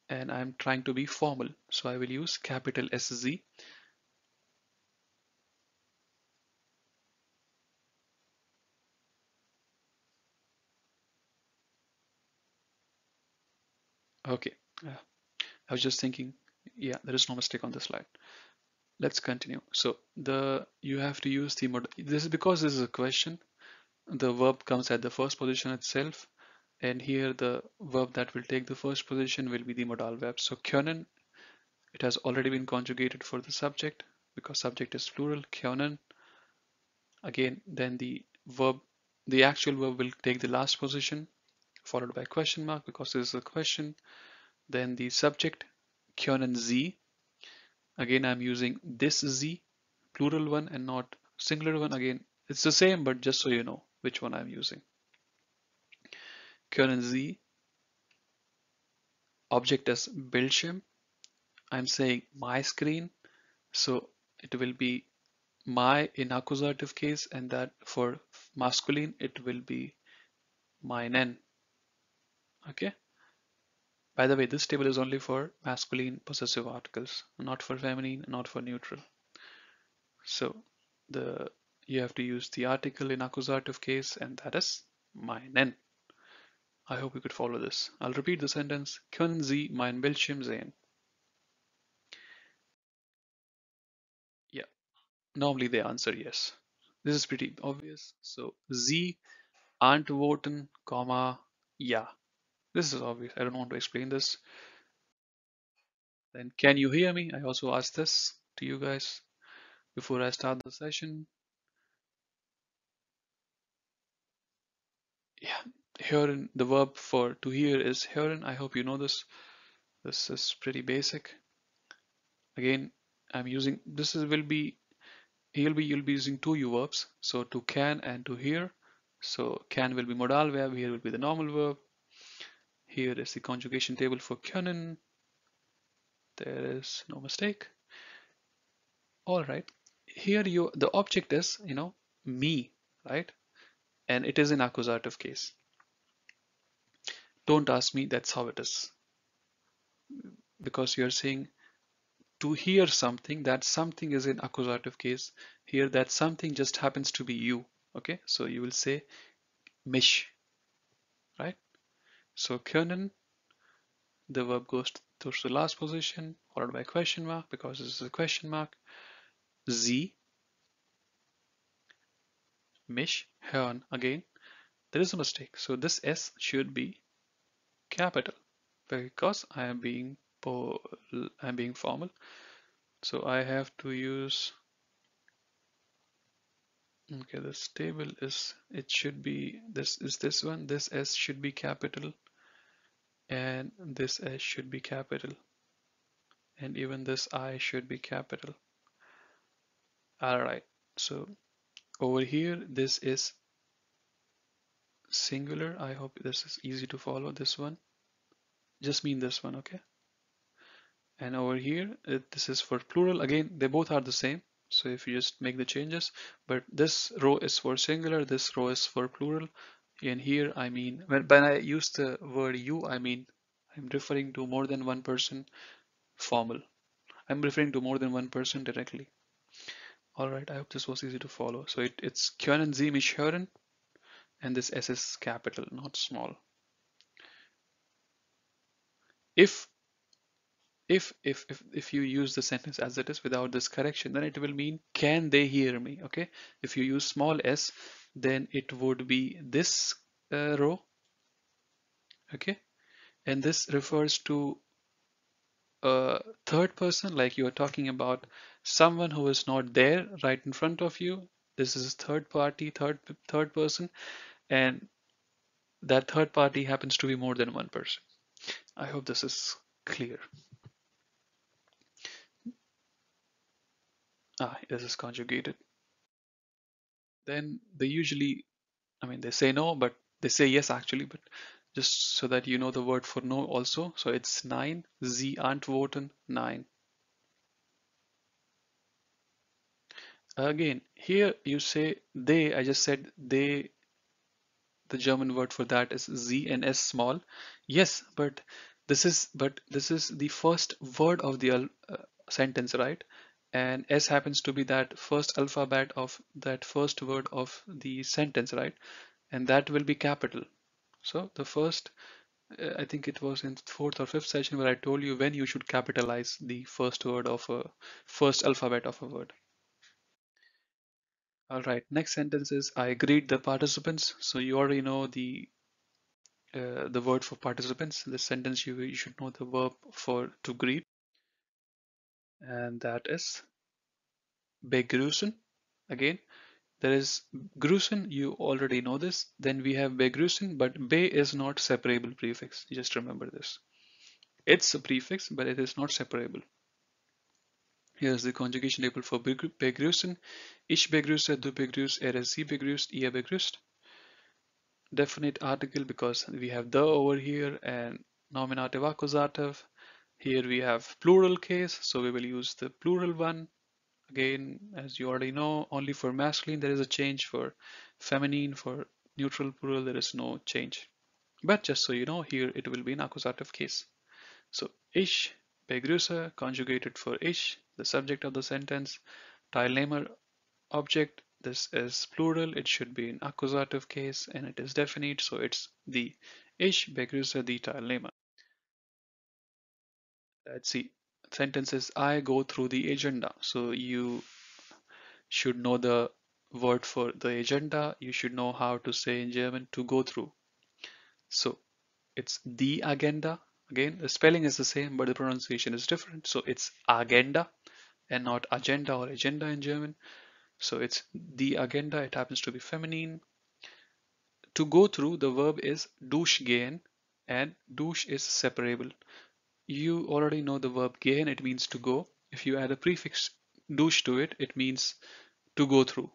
S1: and I'm trying to be formal, so I will use capital SZ. Okay, I was just thinking, yeah, there is no mistake on this slide. Let's continue. So you have to use the mod. This is because this is a question. The verb comes at the first position itself, and here the verb that will take the first position will be the modal verb. So können, it has already been conjugated for the subject because subject is plural. Können. Again, then the actual verb will take the last position, followed by question mark because this is a question. Then the subject, können Sie. Again, I'm using this Z, plural one and not singular one. Again, it's the same, but just so you know which one I'm using. Können Sie, object as Bildschirm. I'm saying my screen, so it will be my in accusative case, and that for masculine it will be meinen. Okay. By the way, this table is only for masculine possessive articles, not for feminine, not for neutral. So you have to use the article in accusative case, and that is meinen. I hope you could follow this. I'll repeat the sentence. Können Sie mein Bildschirm sehen? Yeah, normally they answer yes. This is pretty obvious. So Sie antworten, ja. This is obvious. I don't want to explain this. Then can you hear me? I also asked this to you guys before I start the session. Yeah, hören, the verb for to hear is hören. I hope you know this. This is pretty basic. Again, I'm using this is will be you'll be using two U verbs. So to can and to hear. So can will be modal verb, here will be the normal verb. Here is the conjugation table for können. There is no mistake. All right. Here the object is, me, right? And it is in accusative case. Don't ask me, that's how it is. Because you're saying to hear something, that something is in accusative case. Here that something just happens to be you. Okay, so you will say mich, right? So können, the verb goes goes to the last position, followed by question mark because this is a question mark. Z, mich, hören. Again, there is a mistake. So this S should be capital because I'm being formal. So I have to use, okay, this table is, it should be, this is this one, this S should be capital, and this S should be capital, and even this I should be capital. All right, so over here, this is singular. I hope this is easy to follow. This one, just mean this one, okay? And over here, this is for plural. Again, they both are the same. So if you just make the changes, but this row is for singular, this row is for plural. And here, I mean, when I use the word you, I mean, I'm referring to more than one person formal. I'm referring to more than one person directly. All right, I hope this was easy to follow. So it's können Sie mich hören? And this S is capital, not small. If if you use the sentence as it is without this correction, then it will mean can they hear me? Okay, if you use small s, then it would be this row. Okay, and this refers to a third person, like you are talking about someone who is not there right in front of you. This is third party, third person, and that third party happens to be more than one person. I hope this is clear. This is conjugated. Then they usually, I mean, they say no, but they say yes actually, but just so that you know the word for no also. So it's nine. Sie antworten nein. Again, here you say they, I just said they, the German word for that is Z and S small. Yes, but this is the first word of the sentence, right? And S happens to be that first alphabet of that first word of the sentence, right? And that will be capital. So the first, I think it was in fourth or fifth session where I told you when you should capitalize the first word of a first alphabet of a word. All right, next sentence is I greet the participants. So you already know the word for participants. In this sentence, you should know the verb for to greet, and that is begrüßen. Again, there is grüßen. You already know this. Then we have begrüßen, but be is not separable prefix. Just remember this. It's a prefix, but it is not separable. Here's the conjugation table for begrüßen. Ich begrüße, du begrüßt, sie begrüßt, ihr begrüßt. Definite article because we have the over here and nominative accusative. Here we have plural case, so we will use the plural one. Again, as you already know, only for masculine there is a change. For feminine, for neutral plural, there is no change. But just so you know, here it will be an accusative case. So ich begrüße, conjugated for ich, the subject of the sentence. Teilnehmer, object. This is plural. It should be an accusative case, and it is definite. So it's the ich begrüße die Teilnehmer. Let's see. Sentences I go through the agenda. So you should know the word for the agenda. You should know how to say in German to go through. So it's the agenda. Again, the spelling is the same, but the pronunciation is different. So it's agenda and not agenda or agenda in German. So it's the agenda. It happens to be feminine. To go through, the verb is durchgehen, and durch is separable. You already know the verb gehen, it means to go. If you add a prefix durch to it, it means to go through.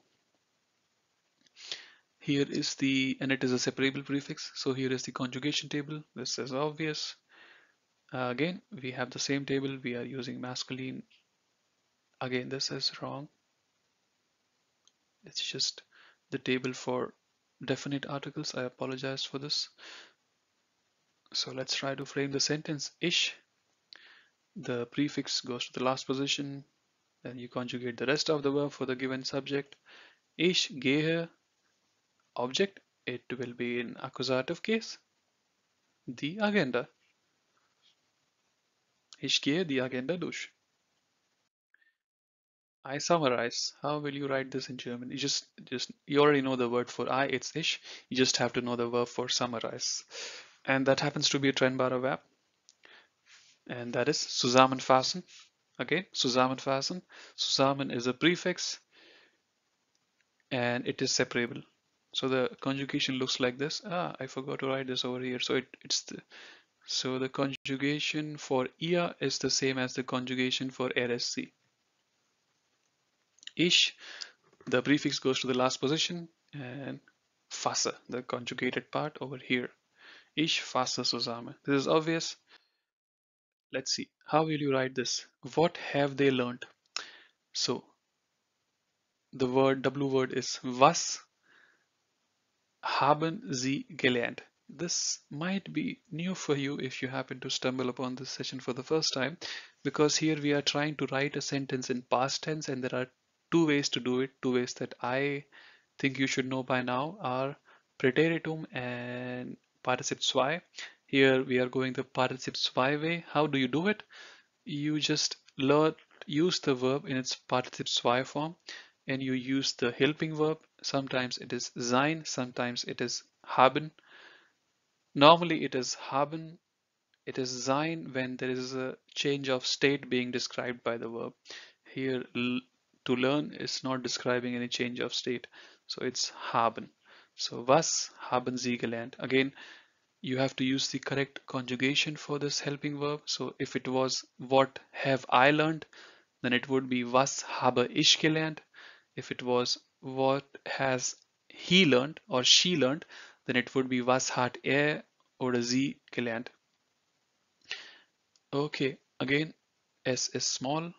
S1: Here is the, and it is a separable prefix. So here is the conjugation table. This is obvious. Again, we have the same table. We are using masculine. Again, this is wrong. It's just the table for definite articles. I apologize for this. So let's try to frame the sentence. Ich, the prefix goes to the last position. Then you conjugate the rest of the verb for the given subject. Ich gehe, object. It will be in accusative case. The agenda. Ich gehe die Agenda durch. I summarize. How will you write this in German? You already know the word for I, it's ich. You just have to know the verb for summarize. And that happens to be a trennbare verb. And that is zusammenfassen. Okay, zusammenfassen. Zusammen is a prefix and it is separable. So the conjugation looks like this. I forgot to write this over here. So the conjugation for ihr is the same as the conjugation for RSC. Ich, the prefix goes to the last position, and fasse, the conjugated part over here. Ich fasse zusammen. This is obvious. Let's see. How will you write this? What have they learned? So the W word is was haben Sie gelernt? This might be new for you if you happen to stumble upon this session for the first time, because here we are trying to write a sentence in past tense, and there are two ways to do it. Two ways that I think you should know by now are Präteritum and Partizip zwei. Here we are going the Partizip zwei way. How do you do it? You just use the verb in its Partizip zwei form, and you use the helping verb. Sometimes it is sein, sometimes it is haben. Normally it is haben. It is sein when there is a change of state being described by the verb. Here to learn is not describing any change of state, so it's haben. So was haben Sie gelernt? Again, you have to use the correct conjugation for this helping verb. So if it was what have I learned, then it would be was habe ich gelernt. If it was what has he learned or she learned, then it would be was hat er oder sie gelernt. Okay, again, S is small.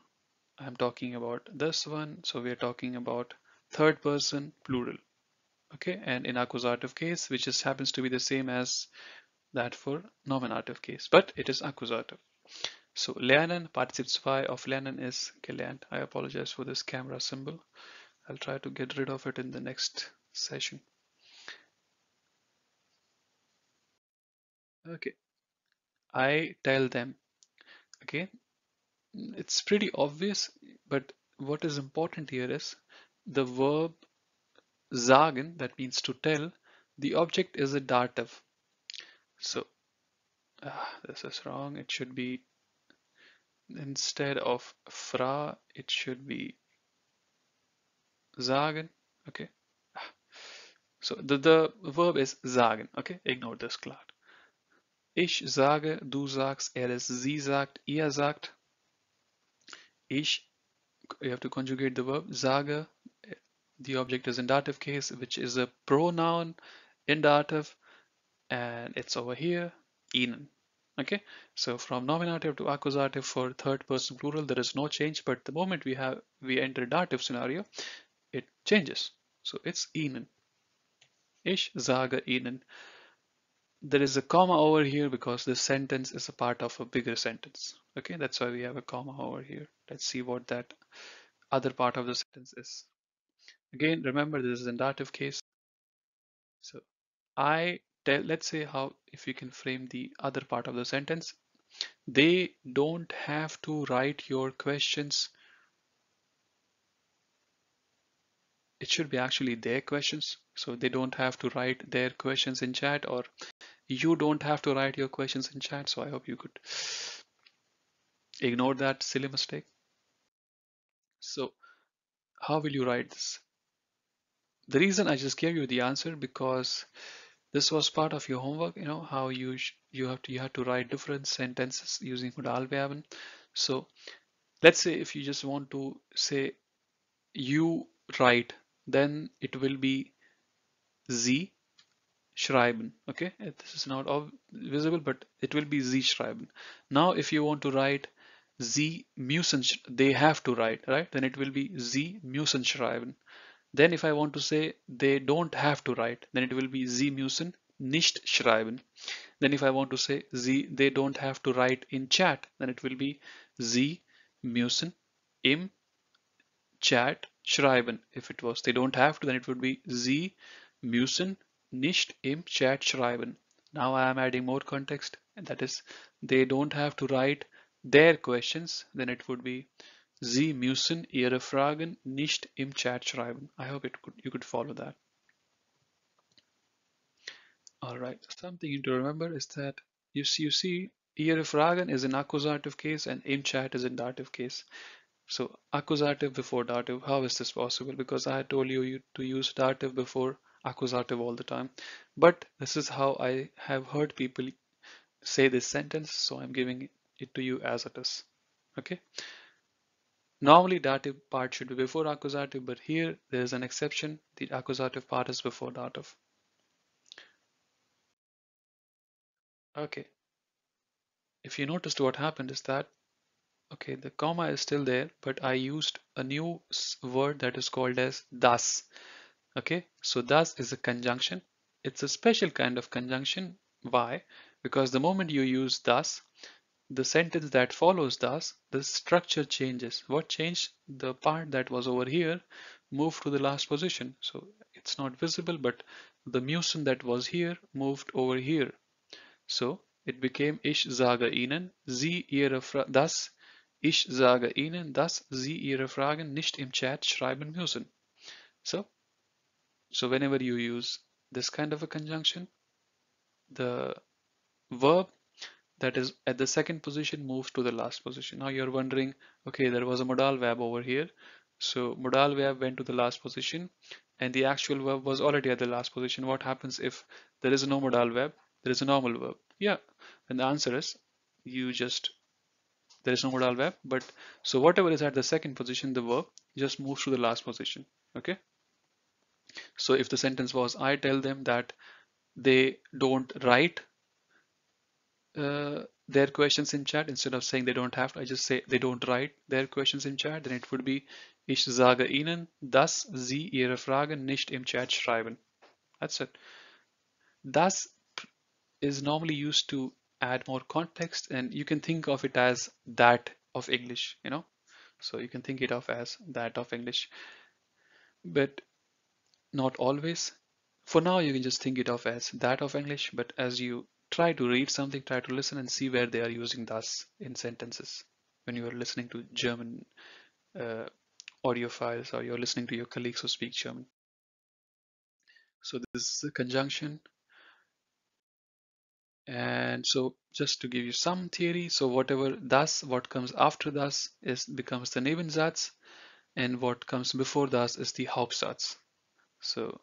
S1: I'm talking about this one. So we're talking about third person plural. Okay, and in accusative case, which just happens to be the same as that for nominative case, but it is accusative. So lernen, Partizip 2 of lernen is gelernt. I apologize for this camera symbol. I'll try to get rid of it in the next session. Okay, I tell them. Okay, it's pretty obvious, but what is important here is the verb sagen, that means to tell. The object is a dative. So this is wrong. It should be, instead of fra, it should be sagen. Okay. So the verb is sagen. Okay, ignore this cloud. Ich sage, du sagst, er ist, sie sagt, ihr sagt. Ich, you have to conjugate the verb. Sage, the object is in dative case, which is a pronoun in dative, and it's over here, ihnen. Okay, so from nominative to accusative for third person plural, there is no change, but the moment we enter dative scenario, it changes. So it's ihnen. Ich sage ihnen. There is a comma over here because this sentence is a part of a bigger sentence. Okay, that's why we have a comma over here. Let's see what that other part of the sentence is. Again, remember this is in dative case. So let's say how, if you can frame the other part of the sentence. They don't have to write your questions. It should be actually their questions. So they don't have to write their questions in chat, or you don't have to write your questions in chat. So I hope you could ignore that silly mistake. So how will you write this? The reason I just gave you the answer because this was part of your homework. You know how you have to write different sentences using Modalverben. So let's say if you just want to say you write, then it will be Sie schreiben. Okay, this is not visible, but it will be Sie schreiben. Now, if you want to write Sie müssen, they have to write, right? Then it will be Sie müssen schreiben. Then if I want to say they don't have to write, then it will be Sie müssen nicht schreiben. Then if I want to say they don't have to write in chat, then it will be Sie müssen im Chat schreiben. If it was they don't have to, then it would be Sie müssen nicht im Chat schreiben. Now I am adding more context, and that is they don't have to write their questions, then it would be Sie müssen Ihre Fragen nicht im Chat schreiben. I hope you could follow that. All right. Something to remember is that you see, Ihre Fragen is an accusative case and im Chat is a dative case. So accusative before dative, how is this possible? Because I told you to use dative before accusative all the time. But this is how I have heard people say this sentence, so I'm giving it to you as it is. Okay. Normally dative part should be before accusative, but here there is an exception. The accusative part is before dative. Okay. If you noticed, what happened is that, okay, the comma is still there, but I used a new word that is called as das. Okay, so thus is a conjunction. It's a special kind of conjunction. Why? Because the moment you use thus, the sentence that follows thus, the structure changes. What changed? The part that was over here moved to the last position. So it's not visible, but the mucin that was here moved over here. So it became Ich sage Ihnen, Sie Ihre das Ich sage Ihnen, dass Sie Ihre Fragen nicht im Chat schreiben müssen. So whenever you use this kind of a conjunction, the verb that is at the second position moves to the last position. Now you're wondering, okay, there was a modal verb over here. So modal verb went to the last position and the actual verb was already at the last position. What happens if there is no modal verb? There is a normal verb. Yeah, and the answer is you just there is no modal verb, but so whatever is at the second position, the verb just moves to the last position. Okay. So if the sentence was, I tell them that they don't write their questions in chat, instead of saying they don't have to, I just say they don't write their questions in chat, then it would be Ich sage Ihnen, dass Sie Ihre Fragen nicht im Chat schreiben. That's it. Das is normally used to add more context, and you can think of it as that of English, you know? So you can think it of as that of English, but not always. For now, you can just think it of as that of English, but as you try to read something, try to listen and see where they are using das in sentences. When you are listening to German uh, audio files or you're listening to your colleagues who speak German. So this is a conjunction. And so just to give you some theory, so whatever das, what comes after das is becomes the Nebensatz, and what comes before das is the Hauptsatz. So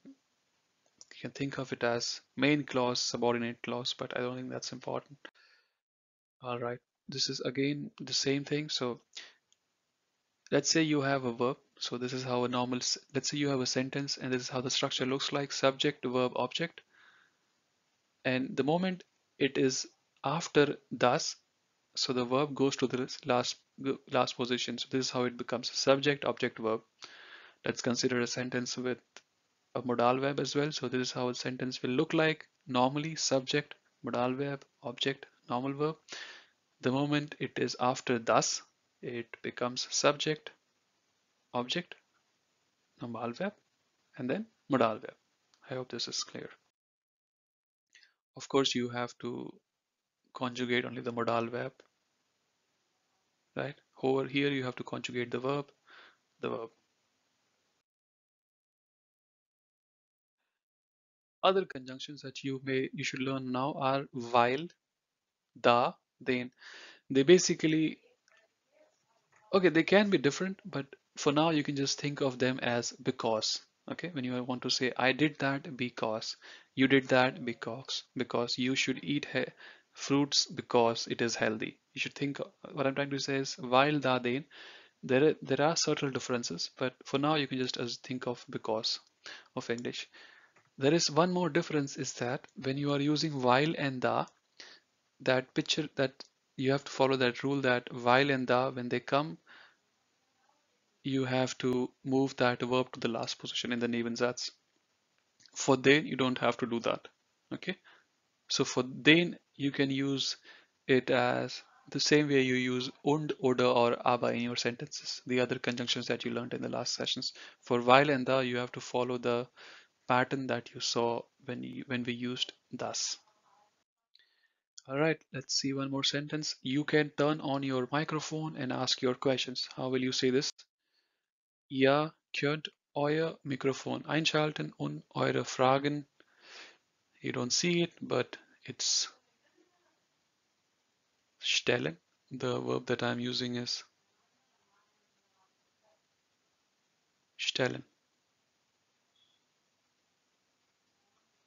S1: you can think of it as main clause, subordinate clause, but I don't think that's important. All right, this is again the same thing. So let's say you have a verb. So this is how a normal, let's say you have a sentence and this is how the structure looks like: subject, verb, object. And the moment it is after das, so the verb goes to the last position. So this is how it becomes subject, object, verb. Let's consider a sentence with a modal verb as well. So this is how a sentence will look like. Normally subject, modal verb, object, normal verb. The moment it is after das, it becomes subject, object, normal verb, and then modal verb. I hope this is clear. Of course, you have to conjugate only the modal verb, right? Over here, you have to conjugate the verb. Other conjunctions that you should learn now are while, da, then. They basically, okay, they can be different, but for now you can just think of them as because. Okay, when you want to say I did that because, you did that because you should eat fruits because it is healthy. You should think, what I'm trying to say is while da, then, there are subtle differences, but for now you can just as think of because of English. There is one more difference, is that when you are using while and da, that picture that you have to follow that rule that while and da, when they come, you have to move that verb to the last position in the Nebensatz. For then, you don't have to do that. Okay. So for then, you can use it as the same way you use und, oder, or aber in your sentences, the other conjunctions that you learned in the last sessions. For while and da, you have to follow the pattern that you saw when we used das. All right, let's see one more sentence. You can turn on your microphone and ask your questions. How will you say this? Ihr könnt euer Mikrofon einschalten und eure Fragen. You don't see it, but it's stellen. The verb that I'm using is stellen.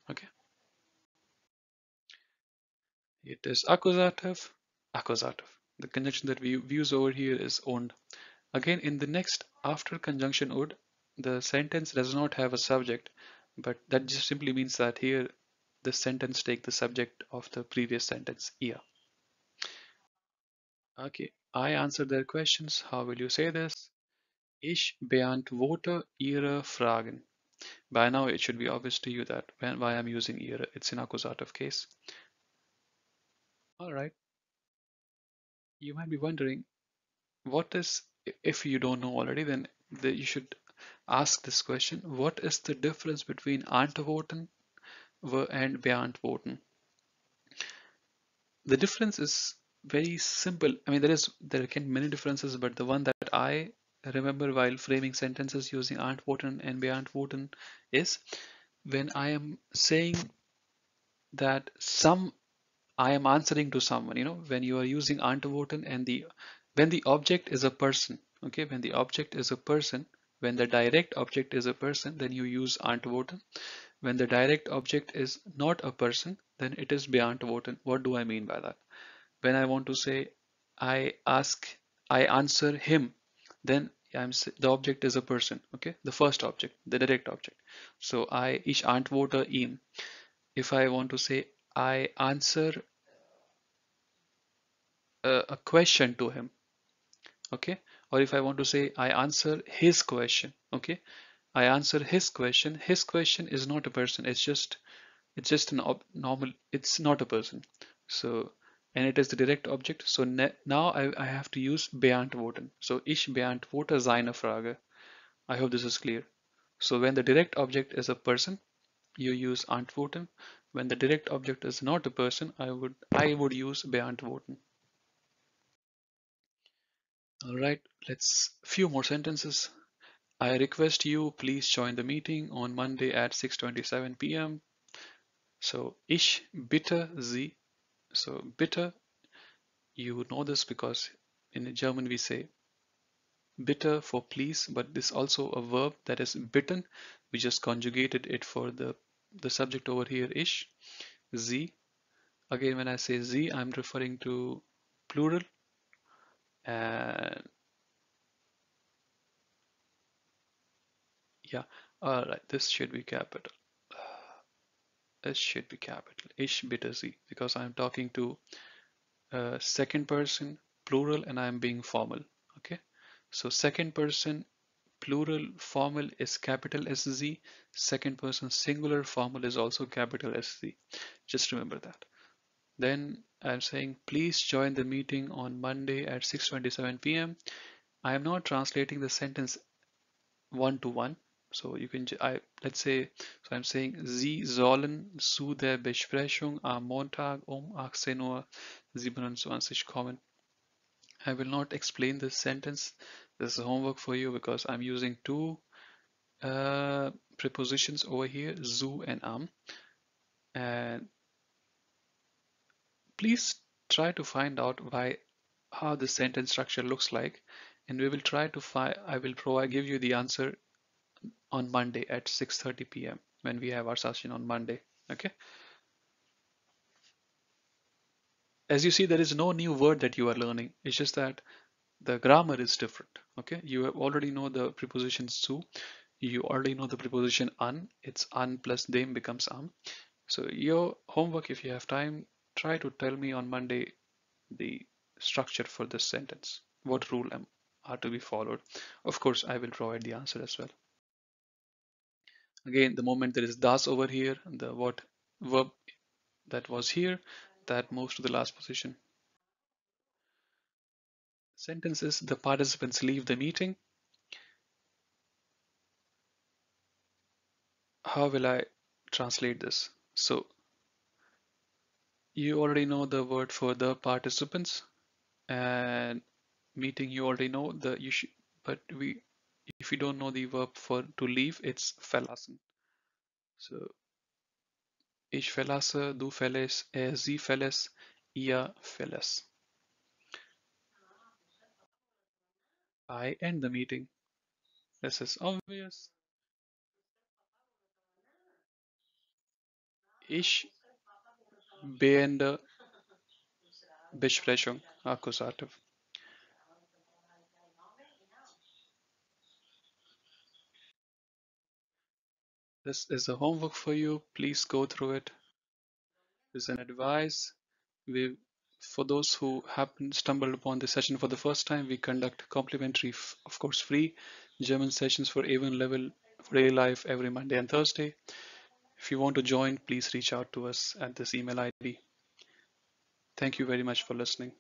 S1: Okay. It is accusative, accusative. The conjunction that we use over here is und. Again, in the next after conjunction would, the sentence does not have a subject, but that just simply means that here the sentence take the subject of the previous sentence, ihr. Okay, I answered their questions. How will you say this? Ich beantworte Ihre Fragen. By now it should be obvious to you that why I'm using ihre, it's an accusative case. All right, you might be wondering, what is, if you don't know already, then you should ask this question. What is the difference between antworten and beantworten? The difference is very simple. I mean, there can be many differences, but the one that I remember while framing sentences using antworten and beantworten is when I am saying that I am answering to someone, when you are using antworten and when the object is a person, okay, when the object is a person, when the direct object is a person, then you use antworten. When the direct object is not a person, then it is beantworten. What do I mean by that? When I want to say I ask, I answer him, then the object is a person, okay, the first object, the direct object. So ich antworte ihm. If I want to say I answer a question to him, okay, or if I want to say I answer his question, okay, I answer his question is not a person, it's just an normal, it's not a person. So, and it is the direct object, so now I have to use beantworten. So ich beantworte seine Frage. I hope this is clear. So when the direct object is a person, you use antworten. When the direct object is not a person, I would use beantworten. All right, let's few more sentences. I request you please join the meeting on Monday at 6:27 p.m. So ich bitte Sie. So bitte, you know this because in German we say bitte for please, but this also a verb that is bitten. We just conjugated it for the subject over here, ich. Sie. Again, when I say Sie, I'm referring to plural, and yeah, all right, this should be capital. This should be capital. Ich bitte Sie, because I'm talking to second person plural and I'm being formal. Okay, so second person plural formal is capital SZ. Second person singular formal is also capital SZ. Just remember that. Then I'm saying please join the meeting on Monday at 6:27 p.m. I am not translating the sentence one to one. So you can, let's say, so I'm saying, Sie sollen zu der Besprechung am Montag um 18:27 Uhr kommen. I will not explain this sentence. This is homework for you because I'm using two prepositions over here, zu and am. And please try to find out how the sentence structure looks like. And we will try to find, I will give you the answer on Monday at 6:30 p.m. when we have our session on Monday. Okay. As you see, there is no new word that you are learning. It's just that the grammar is different. Okay. You have already know the preposition zu. You already know the preposition an. It's an plus them becomes am. So your homework, if you have time, try to tell me on Monday the structure for this sentence. What are to be followed? Of course, I will provide the answer as well. Again, the moment there is das over here, the what verb that was here, that moves to the last position. Sentences, the participants leave the meeting. How will I translate this? So You already know the word for the participants, and meeting you already know the you should, but we if you don't know the verb for to leave, it's verlassen. So ich verlasse, du verlässt, sie verlässt, ihr verlässt. I end the meeting. This is obvious. Ich beende Besprechung. Accusative. This is a homework for you. Please go through it. This is an advice. We, for those who happen stumbled upon this session for the first time, we conduct complimentary, of course, free German sessions for A1 level for daily life every Monday and Thursday. If you want to join, please reach out to us at this email ID. Thank you very much for listening.